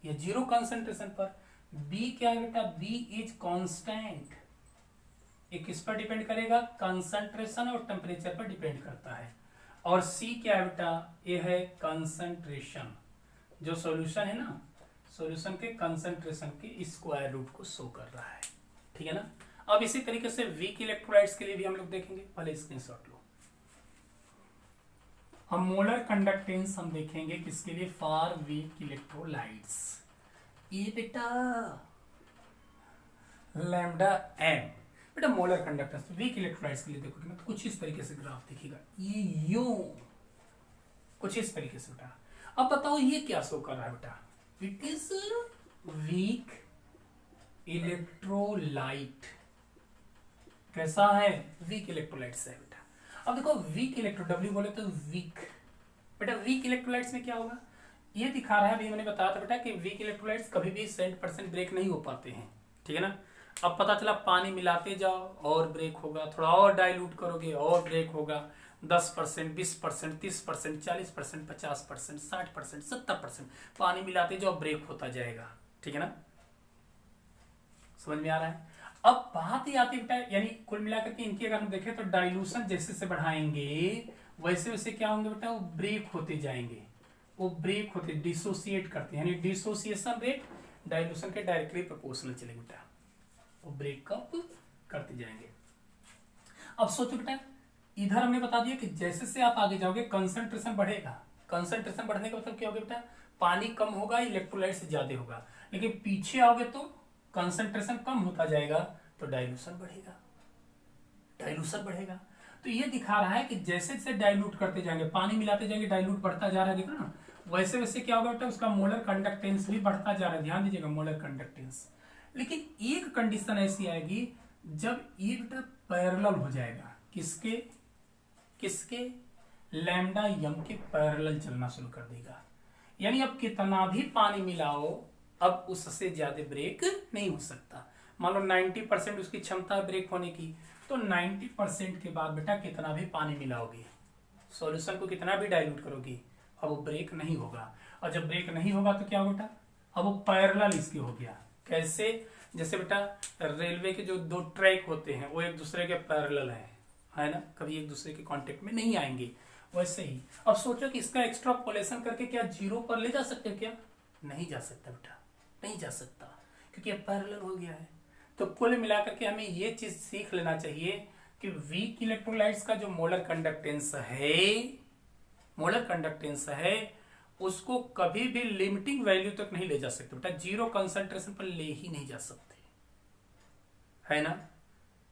ये जीरो कंसंट्रेशन पर। बी क्या है बेटा? बी इज कांस्टेंट, ये किस पर डिपेंड करेगा? कंसंट्रेशन और टेम्परेचर पर डिपेंड करता है। और सी क्या है बेटा? ये है कंसंट्रेशन, जो सॉल्यूशन है ना, सॉल्यूशन के कंसंट्रेशन के स्क्वायर रूट को शो कर रहा है। ठीक है ना। अब इसी तरीके से वीक इलेक्ट्रोलाइट्स के लिए भी हम लोग देखेंगे, पहले स्क्रीनशॉट लो। हम मोलर कंडक्टेंस हम देखेंगे किसके लिए? For weak electrolytes. ये बेटा लैम्डा एम बेटा मोलर कंडक्टेंस वीक इलेक्ट्रोलाइट्स के लिए देखोगे ना तो कुछ इस तरीके से ग्राफ दिखेगा, ये यूं कुछ इस तरीके से बेटा। अब बताओ ये क्या शो कर रहा है बेटा? It is weak electrolyte. कैसा है? वीक इलेक्ट्रोलाइट्स है बेटा। अब देखो वीक इलेक्ट्रो, डब्ल्यू बोले तो वीक, बेटा वीक इलेक्ट्रोलाइट्स में क्या होगा? ये दिखा रहा है, अभी मैंने बताया था बेटा कि वीक इलेक्ट्रोलाइट्स कभी भी 100% ब्रेक नहीं हो पाते हैं। ठीक है ना। अब पता चला पानी मिलाते जाओ और ब्रेक होगा, थोड़ा और डाइल्यूट करोगे और ब्रेक होगा, 10%, 20%, 30%, 40%, 50%, 60%, 70% पानी मिलाते जाओ ब्रेक होता जाएगा। ठीक है ना। समझ में आ रहा है? अब बात ही आती बेटा, यानी कुल मिलाकर के इनकी अगर हम देखें तो डाइल्यूशन जैसे से बढ़ाएंगे वैसे वैसे क्या होंगे बेटा? वो ब्रेक होते जाएंगे, वो ब्रेक होते डिसोसिएट करते हैं, यानी डिसोसिएशन रेट डाइल्यूशन के डायरेक्टली प्रोपोर्शनल चलेगा बेटा, वो ब्रेकअप करते जाएंगे। अब सोचो बेटा, इधर हमने बता दिया कि जैसे से आप आगे जाओगे कंसंट्रेशन बढ़ेगा, कंसंट्रेशन बढ़ने का मतलब क्या होगा बेटा? पानी कम होगा, इलेक्ट्रोलाइट से ज्यादा होगा। लेकिन पीछे आओगे तो कंसंट्रेशन कम होता जाएगा तो डाइल्यूशन बढ़ेगा, डाइल्यूशन बढ़ेगा। तो ये दिखा रहा है कि जैसे जैसे डाइल्यूट करते जाएंगे, पानी मिलाते जाएंगे, डाइल्यूट बढ़ता जा रहा है, देखो ना, वैसे वैसे क्या होगा बेटा? उसका मोलर कंडक्टेंस भी बढ़ता जा रहा है। ध्यान दीजिएगा, मोलर कंडक्टेंस। लेकिन एक कंडीशन ऐसी आएगी जब ये बेटा पैरेलल हो जाएगा, किसके किसके? लैम्डा यम के पैरेलल चलना शुरू कर देगा। यानी अब कितना भी पानी मिलाओ अब उससे ज्यादा ब्रेक नहीं हो सकता। मान लो 90% उसकी क्षमता है ब्रेक होने की, तो 90% के बाद बेटा कितना भी पानी मिलाओगे, सॉल्यूशन को कितना भी डाइल्यूट करोगे, अब वो ब्रेक नहीं होगा। और जब ब्रेक नहीं होगा तो क्या होगा बेटा? अब वो पैरेलल इसके हो गया। कैसे? जैसे बेटा रेलवे के जो दो ट्रैक होते हैं वो एक दूसरे के पैरेलल है ना, कभी एक दूसरे के कांटेक्ट में नहीं आएंगे, वैसे ही। अब सोचो कि इसका एक्सट्रापोलेशन करके क्या जीरो पर ले जा सकते हो क्या? नहीं जा सकता बेटा, नहीं जा सकता, क्योंकि अब पैरेलल हो गया है। तो कुल मिलाकर के हमें ये चीज सीख लेना चाहिए कि वीक इलेक्ट्रोलाइट्स का जो मोलर कंडक्टेंस है, मोलर कंडक्टेंस है, उसको कभी भी लिमिटिंग वैल्यू तक नहीं ले जा सकते बेटा, जीरो कंसंट्रेशन पर ले ही नहीं जा सकते, है ना,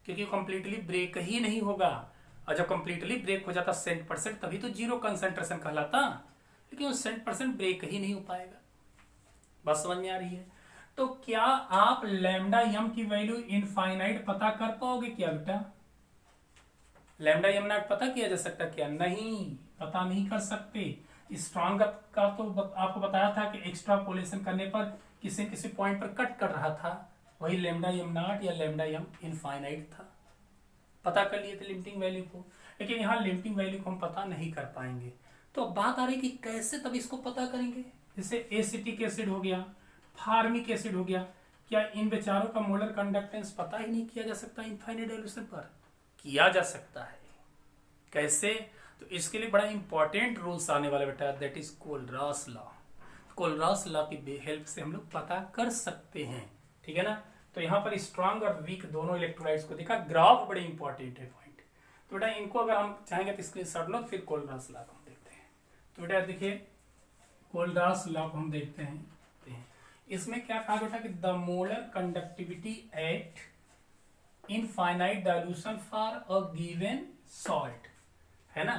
क्योंकि कंप्लीटली ब्रेक ही नहीं होगा। और जब कंप्लीटली ब्रेक हो जाता 100% तभी तो जीरो कंसंट्रेशन कहलाता, लेकिन वो 100% ब्रेक ही नहीं हो पाएगा। बात समझ में आ रही है? तो क्या आप लैम्डा एम की वैल्यू इनफाइनाइट पता कर पाओगे क्या बेटा? लैम्डा एम नॉट पता किया जा सकता क्या? नहीं, पता नहीं कर सकते। स्ट्रॉन्ग का तो आपको बताया था कि एक्स्ट्रापोलेशन करने पर किसी किसी पॉइंट पर कट कर रहा था, वही लैम्डा एम नॉट या लैम्डा एम इनफाइनाइट था। पता कर लिए थे लिमिटिंग वैल्यू को, लेकिन यहाँ लिमिटिंग वैल्यू को हम पता नहीं कर पाएंगे। तो अब बात आ रही कि कैसे तब इसको पता करेंगे। जैसे एसिटिक एसिड हो गया, फार्मिक एसिड हो गया, क्या इन बेचारों का मोलर कंडक्टेंस पता ही नहीं किया जा सकता इनफाइनाइट डाइल्यूशन पर? किया जा सकता है। कैसे? तो इसके लिए बड़ा इंपॉर्टेंट रूल्स आने वाला बेटा, दैट इज कोलरास लॉ। कोलरास लॉ की हेल्प से हम लोग पता कर सकते हैं, ठीक है ना। तो यहाँ पर स्ट्रांग और वीक दोनों इलेक्ट्रोलाइट्स को देखा। ग्राफ बड़े इंपॉर्टेंट है पॉइंट। तो बेटा इनको अगर हम चाहेंगे तो स्क्रीनशॉट लो, फिर कोलरास लॉ को हम देखते हैं। तो बेटा देखिए कोलरास लॉ को हम देखते हैं। इसमें क्या कहा बेटा कि the molar conductivity eight infinite dilution for a given salt, है ना।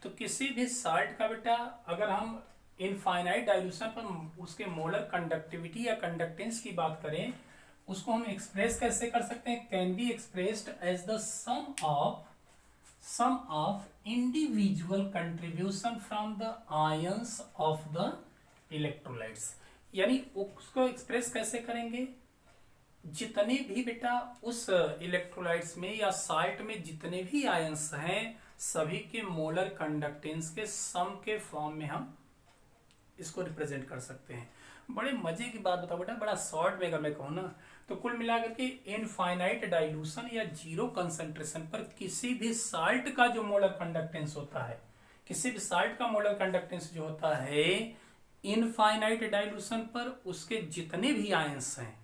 तो किसी भी सॉल्ट का बेटा अगर हम इनफाइनाइट डाइल्यूशन पर उसके मोलर कंडक्टिविटी या कंडक्टेंस की बात करें, उसको हम एक्सप्रेस कैसे कर सकते हैं? Can be expressed as the sum of individual contribution from the ions of the electrolytes. यानी उसको एक्सप्रेस कैसे करेंगे? जितने भी बेटा उस इलेक्ट्रोलाइट्स में या साल्ट में जितने भी आयंस हैं, सभी के मोलर कंडक्टेंस के सम के फॉर्म में हम इसको रिप्रेजेंट कर सकते हैं। बड़े मजे की बात बताओ बेटा, बड़ा शॉर्ट में अगर मैं कहूँ ना, तो कुल मिलाकर के इनफाइनाइट डाइल्यूशन या जीरो कंसंट्रेशन पर किसी भी साल्ट का जो मोलर कंडक्टेंस होता है, किसी भी साल्ट का मोलर कंडक्टेंस जो होता है इनफाइनाइट डाइल्यूशन पर, उसके जितने भी आयंस हैं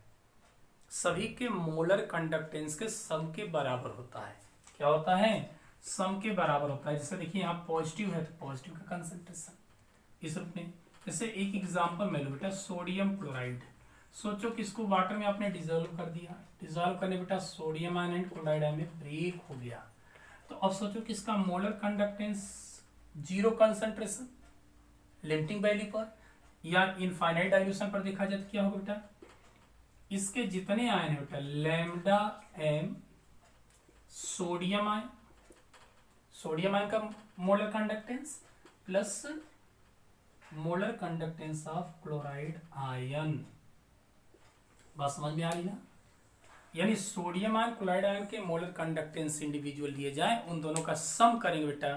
सभी के मोलर कंडक्टेंस के सम के बराबर होता है। क्या होता है? सम के बराबर होता है। जैसे देखिए यहाँ पॉजिटिव है तो पॉजिटिव का कंसंट्रेशन इस रूप में। जैसे एक एग्जांपल मैं लूं बेटा, सोडियम क्लोराइड। सोचो कि इसको वाटर में आपने डिजोल्व कर दिया, डिजोल्व करने बेटा sodium ion and chloride ion में ब्रेक हो गया। तो अब सोचो कि इसका molar conductance zero concentration limiting value पर या इनफाइनाइट डाइल्यूशन पर देखा जाए तो क्या होगा बेटा? इसके जितने आयन है बेटा, lambda M sodium ion, sodium ion का molar conductance plus molar conductance of chloride ion. बात समझ में आ रही ना? यानी सोडियम आयन क्लोराइड आयन के मोलर कंडक्टेंस इंडिविजुअल दिए जाए, उन दोनों का सम करेंगे बेटा,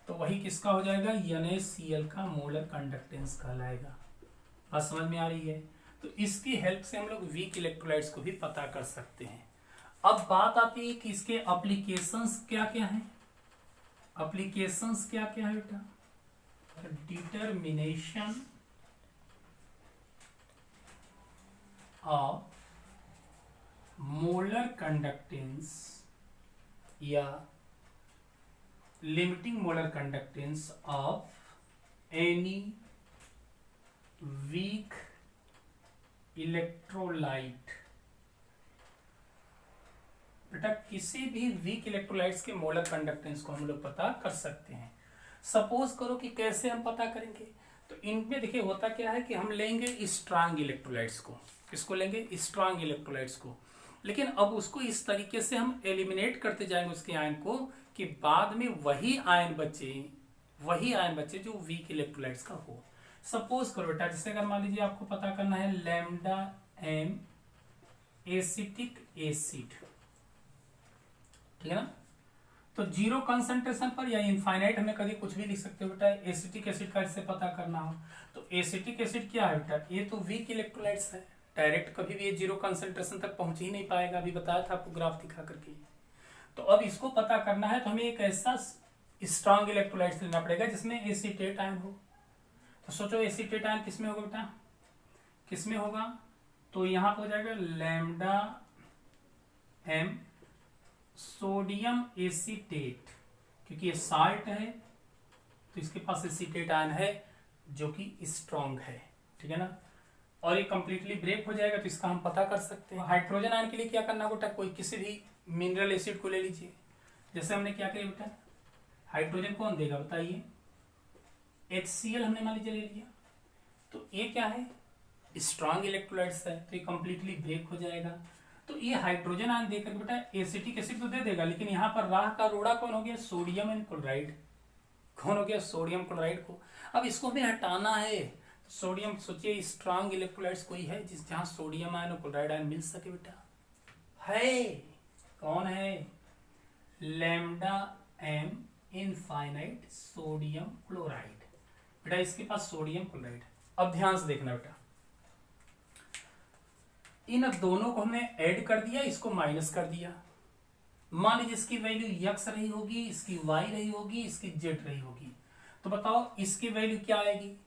तो वही किसका हो जाएगा? NaCl का मोलर कंडक्टेंस कहलाएगा। बात समझ में आ रही है? तो इसकी हेल्प से हम लोग वीक इलेक्ट्रोलाइट्स को भी पता कर सकते हैं। अब बात आती है कि इसके एप्लीकेशंस क्या क्या हैं। एप्लीकेशंस क्या क्या है बेटा? डिटर्मिनेशन ऑफ मोलर कंडक्टेंस या limiting molar conductance of any weak electrolyte. बेटा किसी भी वीक इलेक्ट्रोलाइट्स के मोलर कंडक्टेंस को हम लोग पता कर सकते हैं। सपोज करो कि कैसे हम पता करेंगे, तो इनमें देखिए होता क्या है कि हम लेंगे स्ट्रांग इलेक्ट्रोलाइट्स को। किसको लेंगे? स्ट्रांग इलेक्ट्रोलाइट्स को। लेकिन अब उसको इस तरीके से हम एलिमिनेट करते जाएंगे उसके आयन को कि बाद में वही आयन बचे जो वीक इलेक्ट्रोलाइट्स का हो। सपोज करो बेटा, जैसे अगर मान लीजिए आपको पता करना है लैम्डा एम एसिटिक एसिड, ठीक है ना। तो जीरो कंसंट्रेशन पर या इनफाइनाइट हमें कभी कुछ भी लिख सकते हो बेटा। एसिटिक एसिड का इससे पता करना हो तो एसिटिक एसिड क्या है बेटा? ये तो वीक इलेक्ट्रोलाइट्स है, डायरेक्ट कभी भी ये जीरो कंसंट्रेशन तक पहुंच ही नहीं पाएगा। अभी बताया था आपको ग्राफ दिखा करके। तो अब इसको पता करना है तो हमें एक ऐसा स्ट्रांग इलेक्ट्रोलाइट्स लेना पड़ेगा जिसमें एसीटेट आयन हो। तो सोचो एसीटेट आयन किसमें होगा बेटा? किसमें होगा? तो यहां पर हो जाएगा लैम्डा एम सोडियम एसीटेट, क्योंकि ये साल्ट है तो इसके पास एसीटेट आयन है जो कि स्ट्रॉन्ग है, ठीक है ना। और ये कंप्लीटली ब्रेक हो जाएगा तो इसका हम पता कर सकते हैं। हाइड्रोजन आयन के लिए क्या करना बेटा? कोई किसी भी मिनरल एसिड को ले लीजिए। जैसे हमने क्या किया बेटा, हाइड्रोजन कौन देगा बताइए, HCl हमने मान लीजिए ले लिया, तो ये क्या है, स्ट्रॉन्ग इलेक्ट्रोलाइट्स है, तो ये कंप्लीटली ब्रेक हो जाएगा। तो ये हाइड्रोजन आयन देकर बेटा एसिटिक एसिड तो दे देगा, लेकिन यहाँ पर राह का रोड़ा कौन हो गया, सोडियम एंड क्लोराइड। कौन हो गया, सोडियम क्लोराइड को। अब इसको हमें हटाना है। सोडियम, सोचिए स्ट्रॉन्ग इलेक्ट्रोलाइट्स कोई है जिस जहां सोडियम आयन और क्लोराइड आयन मिल सके बेटा, है कौन है, lambda M infinite sodium chloride. बेटा इसके पास सोडियम क्लोराइड। अब ध्यान से देखना बेटा, इन दोनों को हमने ऐड कर दिया, इसको माइनस कर दिया। मान लीजिए इसकी वैल्यू यक्स रही होगी, इसकी वाई रही होगी, इसकी जेड रही होगी, तो बताओ इसकी वैल्यू क्या आएगी।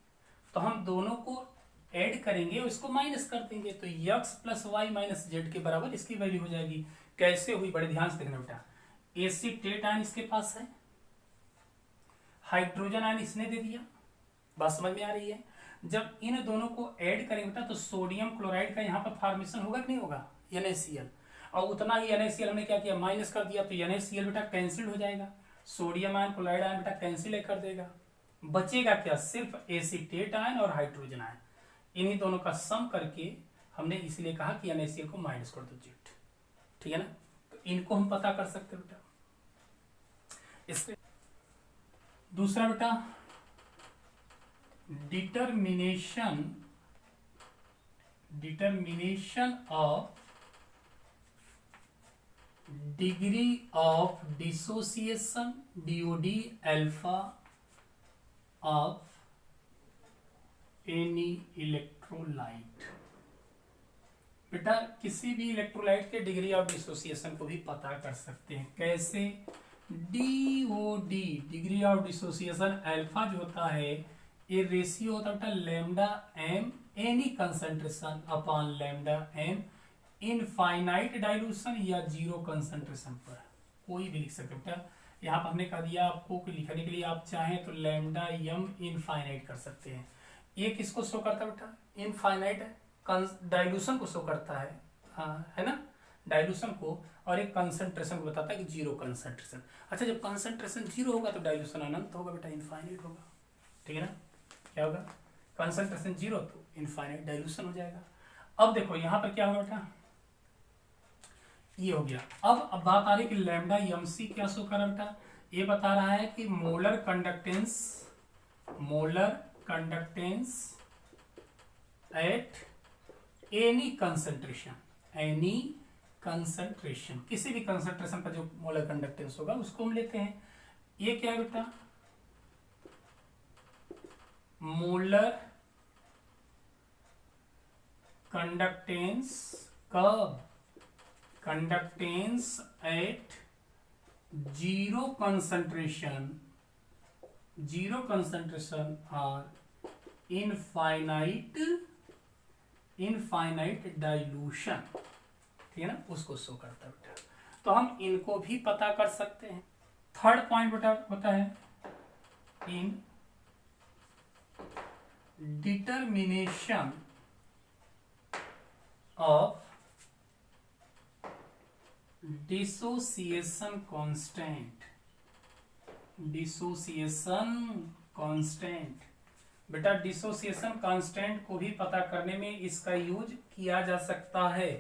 तो हम दोनों को ऐड करेंगे और इसको माइनस कर देंगे, तो x plus y minus z के बराबर इसकी वैल्यू हो जाएगी। कैसे हुई, बड़े ध्यान से देखना बेटा, एसीटेट आयन इसके पास है, हाइड्रोजन आयन इसने दे दिया, बात समझ में आ रही है। जब इन दोनों को ऐड करेंगे बेटा तो सोडियम क्लोराइड का यहाँ पर फॉर्मेशन होगा कि नहीं होगा, NaCl, और उतना ही NaCl हमने क्या किया, माइनस कर दिया, तो NaCl बेटा कैंसिल हो जाएगा, सोडियम आयन क्लोराइड आयन बेटा कैंसिल कर देगा, बचेगा क्या, सिर्फ एसीटेट आयन और हाइड्रोजन आयन। इन्हीं दोनों का सम करके हमने इसलिए कहा कि NaCl को माइनस कर दो जेड, ठीक है ना। तो इनको हम पता कर सकते बेटा। इसके दूसरा बेटा, determination of degree of dissociation DOD alpha of any electrolyte. बेटा किसी भी इलेक्ट्रोलाइट के डिग्री ऑफ डिसोसिएशन को भी पता कर सकते हैं। कैसे, DOD degree of dissociation alpha जो होता है ये रेशियो होता है बेटा lambda m any concentration upon lambda M infinite dilution या जीरो कंसंट्रेशन पर, कोई भी लिख सकते बेटा। यहाँ पर हमने कह दिया आपको कि लिखने के लिए आप चाहें तो लैम्डा एम इनफाइनाइट कर सकते हैं। ये किसको शो करता है बेटा, इनफाइनाइट डाइल्यूशन को शो करता है, हाँ है ना, डाइल्यूशन को, और एक कंसंट्रेशन को बताता है कि जीरो कंसंट्रेशन। अच्छा जब कंसंट्रेशन जीरो होगा तो डाइल्यूशन अनंत होगा बेटा, इनफाइनाइट होगा, ठीक है ना। क्या होगा, कंसंट्रेशन जीरो तो इनफाइनाइट डाइल्यूशन हो जाएगा। अब देखो यहाँ पर क्या होगा बेटा, ये हो गया। अब बात आ रही है कि लैम्डा एमसी क्या शो कर रहा है बेटा, ये बता रहा है कि molar conductance at any concentration, किसी भी कंसंट्रेशन का जो मोलर कंडक्टेंस होगा उसको हम लेते हैं। ये क्या है बेटा, मोलर कंडक्टेंस कब, कंडक्टेंस एट जीरो कंसंट्रेशन और इनफाइनाइट डाइल्यूशन, ठीक है ना, उसको शो करता है बेटा। तो हम इनको भी पता कर सकते हैं। थर्ड पॉइंट बेटा होता है इन डिटर्मिनेशन ऑफ डिसोसिएशन कांस्टेंट। बेटा डिसोसिएशन कांस्टेंट को भी पता करने में इसका यूज किया जा सकता है।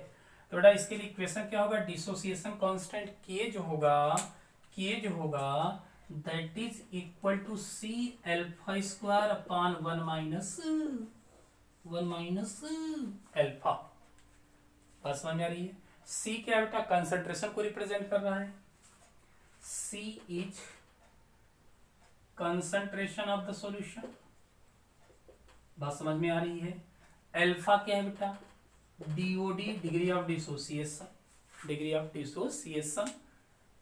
तो बेटा इसके लिए इक्वेशन क्या होगा, डिसोसिएशन कांस्टेंट के जो होगा that is equal to C alpha square upon 1 minus alpha. बात समझ में आ रही है। C क्या बेटा, कंसंट्रेशन को रिप्रेजेंट कर रहा है, C is concentration of the solution, बात समझ में आ रही है। अल्फा क्या है बेटा, DOD डिग्री ऑफ डिसोसिएशन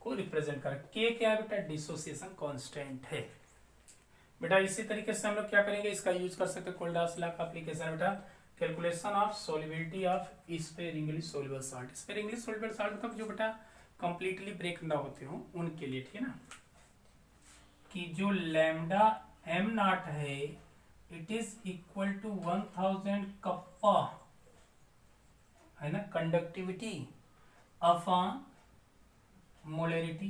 को रिप्रेजेंट कर। के क्या है बेटा, डिसोसिएशन कांस्टेंट है। बेटा इसी तरीके से हम लोग क्या करेंगे, इसका यूज कर सकते हैं कोल्डास लॉ का एप्लीकेशन बेटा, calculation of solubility of sparingly soluble salt. Sparingly soluble salt मतलब जो बेटा कंप्लीटली ब्रेक ना होते हो उनके लिए, ठीक है ना, कि जो लैम्डा m नॉट है it is equal to 1000 kappa, है ना, कंडक्टिविटी अपॉन मोलरिटी।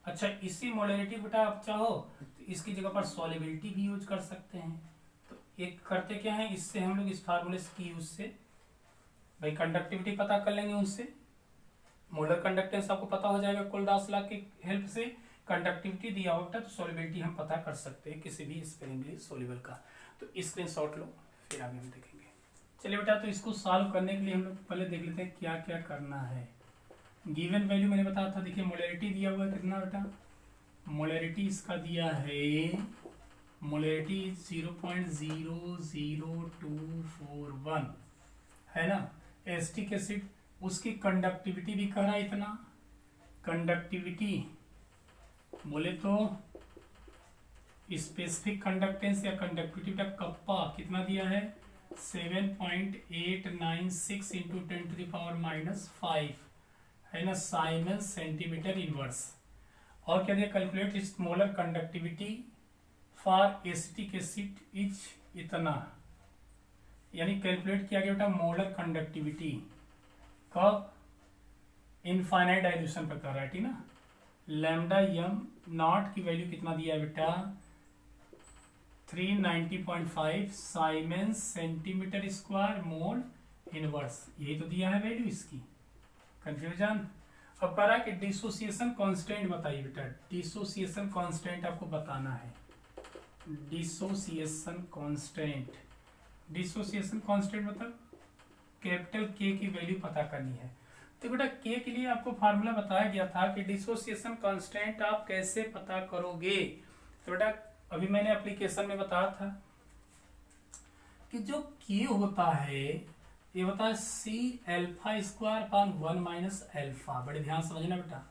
अच्छा, इसी मोलरिटी बेटा आप चाहो तो इसकी जगह पर सॉलिबिलिटी भी यूज कर सकते हैं। तो एक करते क्या है, इससे हम लोग इस फार्मूले की यूज से भाई कंडक्टिविटी पता कर लेंगे उससे, मोलर कंडक्टेंस आपको पता हो जाएगा कोलडास लॉ की हेल्प से। कंडक्टिविटी दिया होता तो सॉलिबिलिटी हम पता कर सकते हैं किसी भी स्पेलिंगली सोल्यूबल का। तो स्क्रीनशॉट लो, फिर आगे हम देखेंगे। चलिए बेटा, तो इसको सॉल्व करने के लिए हम लोग पहले देख लेते हैं क्या क्या करना है। गिवन वैल्यू मैंने बताया था, देखिए मोलरिटी दिया हुआ है कितना बेटा, मोलरिटी इसका दिया है, मोलरिटी 0.00241 है ना। एसिटिक एसिड, उसकी कंडक्टिविटी भी कह रहा है इतना, कंडक्टिविटी बोले तो स्पेसिफिक कंडक्टेंस या कंडक्टिविटी का कप्पा कितना दिया है 7.896 इंटू 10⁻⁻5 है ना, साइमन सेंटीमीटर इनवर्स। और क्या दिया, calculate its molar conductivity for acetic acid etch इतना, यानी कैलकुलेट किया गया बेटा मोलर कंडक्टिविटी कब, इनफाइनाइट डाइल्यूशन पर कर रहा है, ठीक ना। लैम्डा यम नॉट की वैल्यू कितना दिया है बेटा 390.5 साइमेंस सेंटीमीटर स्क्वायर मोल इनवर्स, यही तो दिया है वैल्यू इसकी। कंफ्यूजन। अब कह रहा है कि डिसोसिएशन कांस्टेंट बताइए बेटा, डिसोसिएशन कांस्टेंट आपको बताना है, डिसोसिएशन कांस्टेंट, डिसोसिएशन कांस्टेंट मतलब कैपिटल के की वैल्यू पता करनी है। तो बेटा के के लिए आपको फार्मूला बताया गया था कि डिसोसिएशन कांस्टेंट आप कैसे पता करोगे। तो बेटा अभी मैंने एप्लीकेशन में बताया था कि जो के होता है ये होता है C alpha square upon 1 minus alpha, बड़े ध्यान समझना बेटा।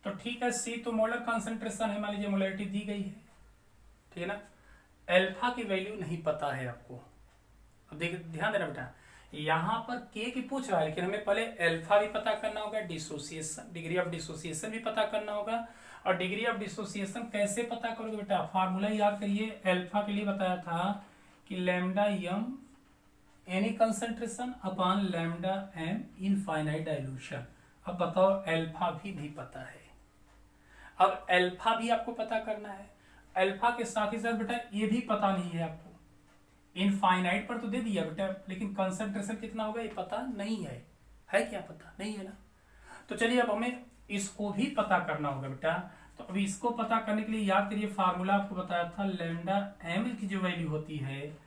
तो ठीक है, सी तो मोलर कॉन्सेंट्रेशन है, मान लीजिए मोलरिटी दी गई है, ठीक है ना। एल्फा की वैल्यू नहीं पता है आपको, अब देख ध्यान देना बेटा, यहाँ पर के की पूछ रहा है, लेकिन हमें पहले एल्फा भी पता करना होगा, डिसोसिएशन डिग्री ऑफ डिसोसिएशन भी पता करना होगा। और डिग्री ऑफ डिसोसिएशन कैसे पता करोगे बेटा, फार्मूला याद करिए, एल्फा के लिए बताया था कि lambda M any concentration upon lambda M infinite dilution. अब बताओ एल्फा भी नहीं पता है, अब एल्फा भी आपको पता करना है, एल्फा के साथ ही साथ बेटा ये भी पता नहीं है आपको, इनफाइनाइट पर तो दे दिया बेटा, लेकिन कंसंट्रेशन कितना होगा ये पता नहीं है, है क्या पता नहीं है ना। तो चलिए अब हमें इसको भी पता करना होगा बेटा। तो अभी इसको पता करने के लिए याद करिए फार्मूला आपको बताया था, लैम्डा एम की जो वैल्यू होती है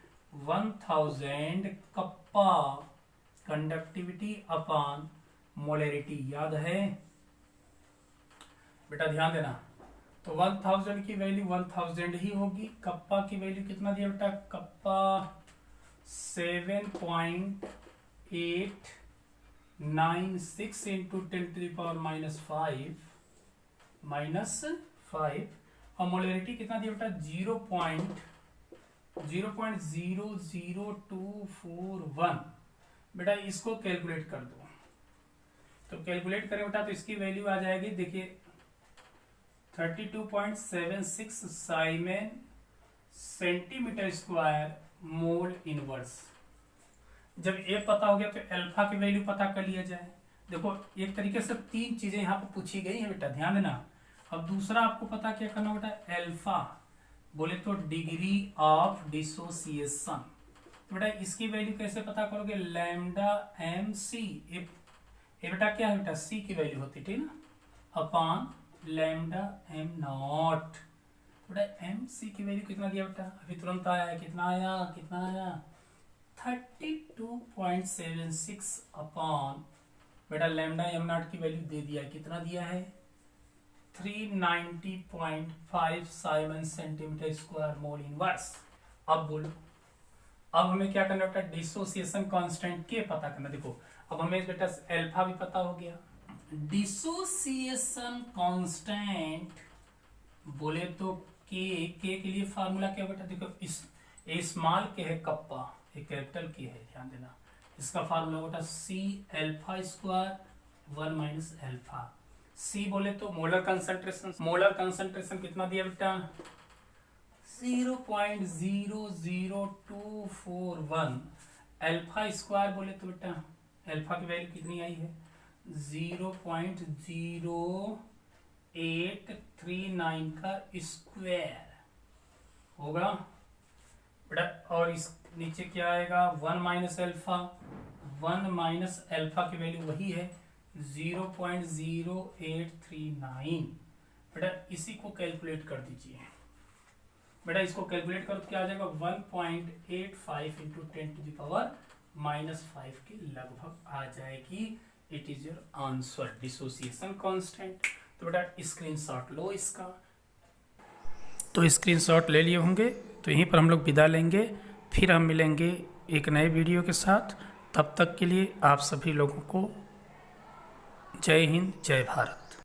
1000 कप्पा कंडक्टिविटी अपॉन मोलरिटी, याद है बेटा, ध्यान देना। तो 1000 की वैल्यू 1000 ही होगी, कप्पा की वैल्यू कितना दिया बेटा, कप्पा 7.896 इंटू 10⁻⁻5 और मोलरिटी कितना दिया बेटा 0.00241। बेटा इसको कैलकुलेट कर दो, तो कैलकुलेट करें बेटा तो इसकी वैल्यू आ जाएगी, देखिए 32.76 साइमेन सेंटीमीटर स्क्वायर मोल इनवर्स। जब ये पता हो गया तो अल्फा की वैल्यू पता कर लिया जाए। देखो एक तरीके से तीन चीजें यहाँ पर पूछी गई हैं बेटा, ध्यान देना। अब दूसरा आपको पता क्या करना बेटा, अल्फा बोले तो डिग्री ऑफ डिसोसिएशन। तो बेटा इसकी वैल्यू कैसे पता करोगे, लैम्डा एम सी, ये बेटा क्या है बेटा सी की वैल्यू होती ठीक ना, अपॉन लैम्डा एम नॉट। बेटा एम सी की वैल्यू कितना दिया बेटा, अभी तुरंत आया है, कितना आया 32.76 अपॉन बेटा लैम्डा एम नॉट की वैल्यू दे दिया है, कितना दिया है 390.5 Simon centimetre square mole inverse. अब बोलो, अब हमें क्या करना बेटा, डिसोसिएशन कांस्टेंट के पता करना। देखो अब हमें बेटा अल्फा भी पता हो गया, डिसोसिएशन कांस्टेंट बोले तो के लिए फार्मूला क्या बेटा, देखो इस स्मॉल के है कप्पा, एक कैपिटल की है, ध्यान देना। इसका फार्मूला बेटा सी एल्फा स्क्वायर 1 माइनस एल्फा। सी बोले तो मोलर कंसंट्रेशन कितना दिया बेटा 0.00241। अल्फा स्क्वायर बोले तो बेटा अल्फा की वैल्यू कितनी आई है 0.0 839 का स्क्वायर होगा बेटा। और इस नीचे क्या आएगा 1 माइनस एल्फा, 1 माइनस एल्फा की वैल्यू वही है 0.0839 बेटा। इसी को कैलकुलेट कर दीजिए बेटा, इसको कैलकुलेट करो तो क्या आ जाएगा 1.85 इंटू 10⁻⁻5 के लगभग आ जाएगी। It is your answer dissociation constant. तो बेटा स्क्रीनशॉट लो इसका। तो स्क्रीनशॉट ले लिए होंगे, तो यहीं पर हम लोग विदा लेंगे। फिर हम मिलेंगे एक नए वीडियो के साथ। तब तक के लिए आप सभी लोगों को जय हिंद, जय भारत।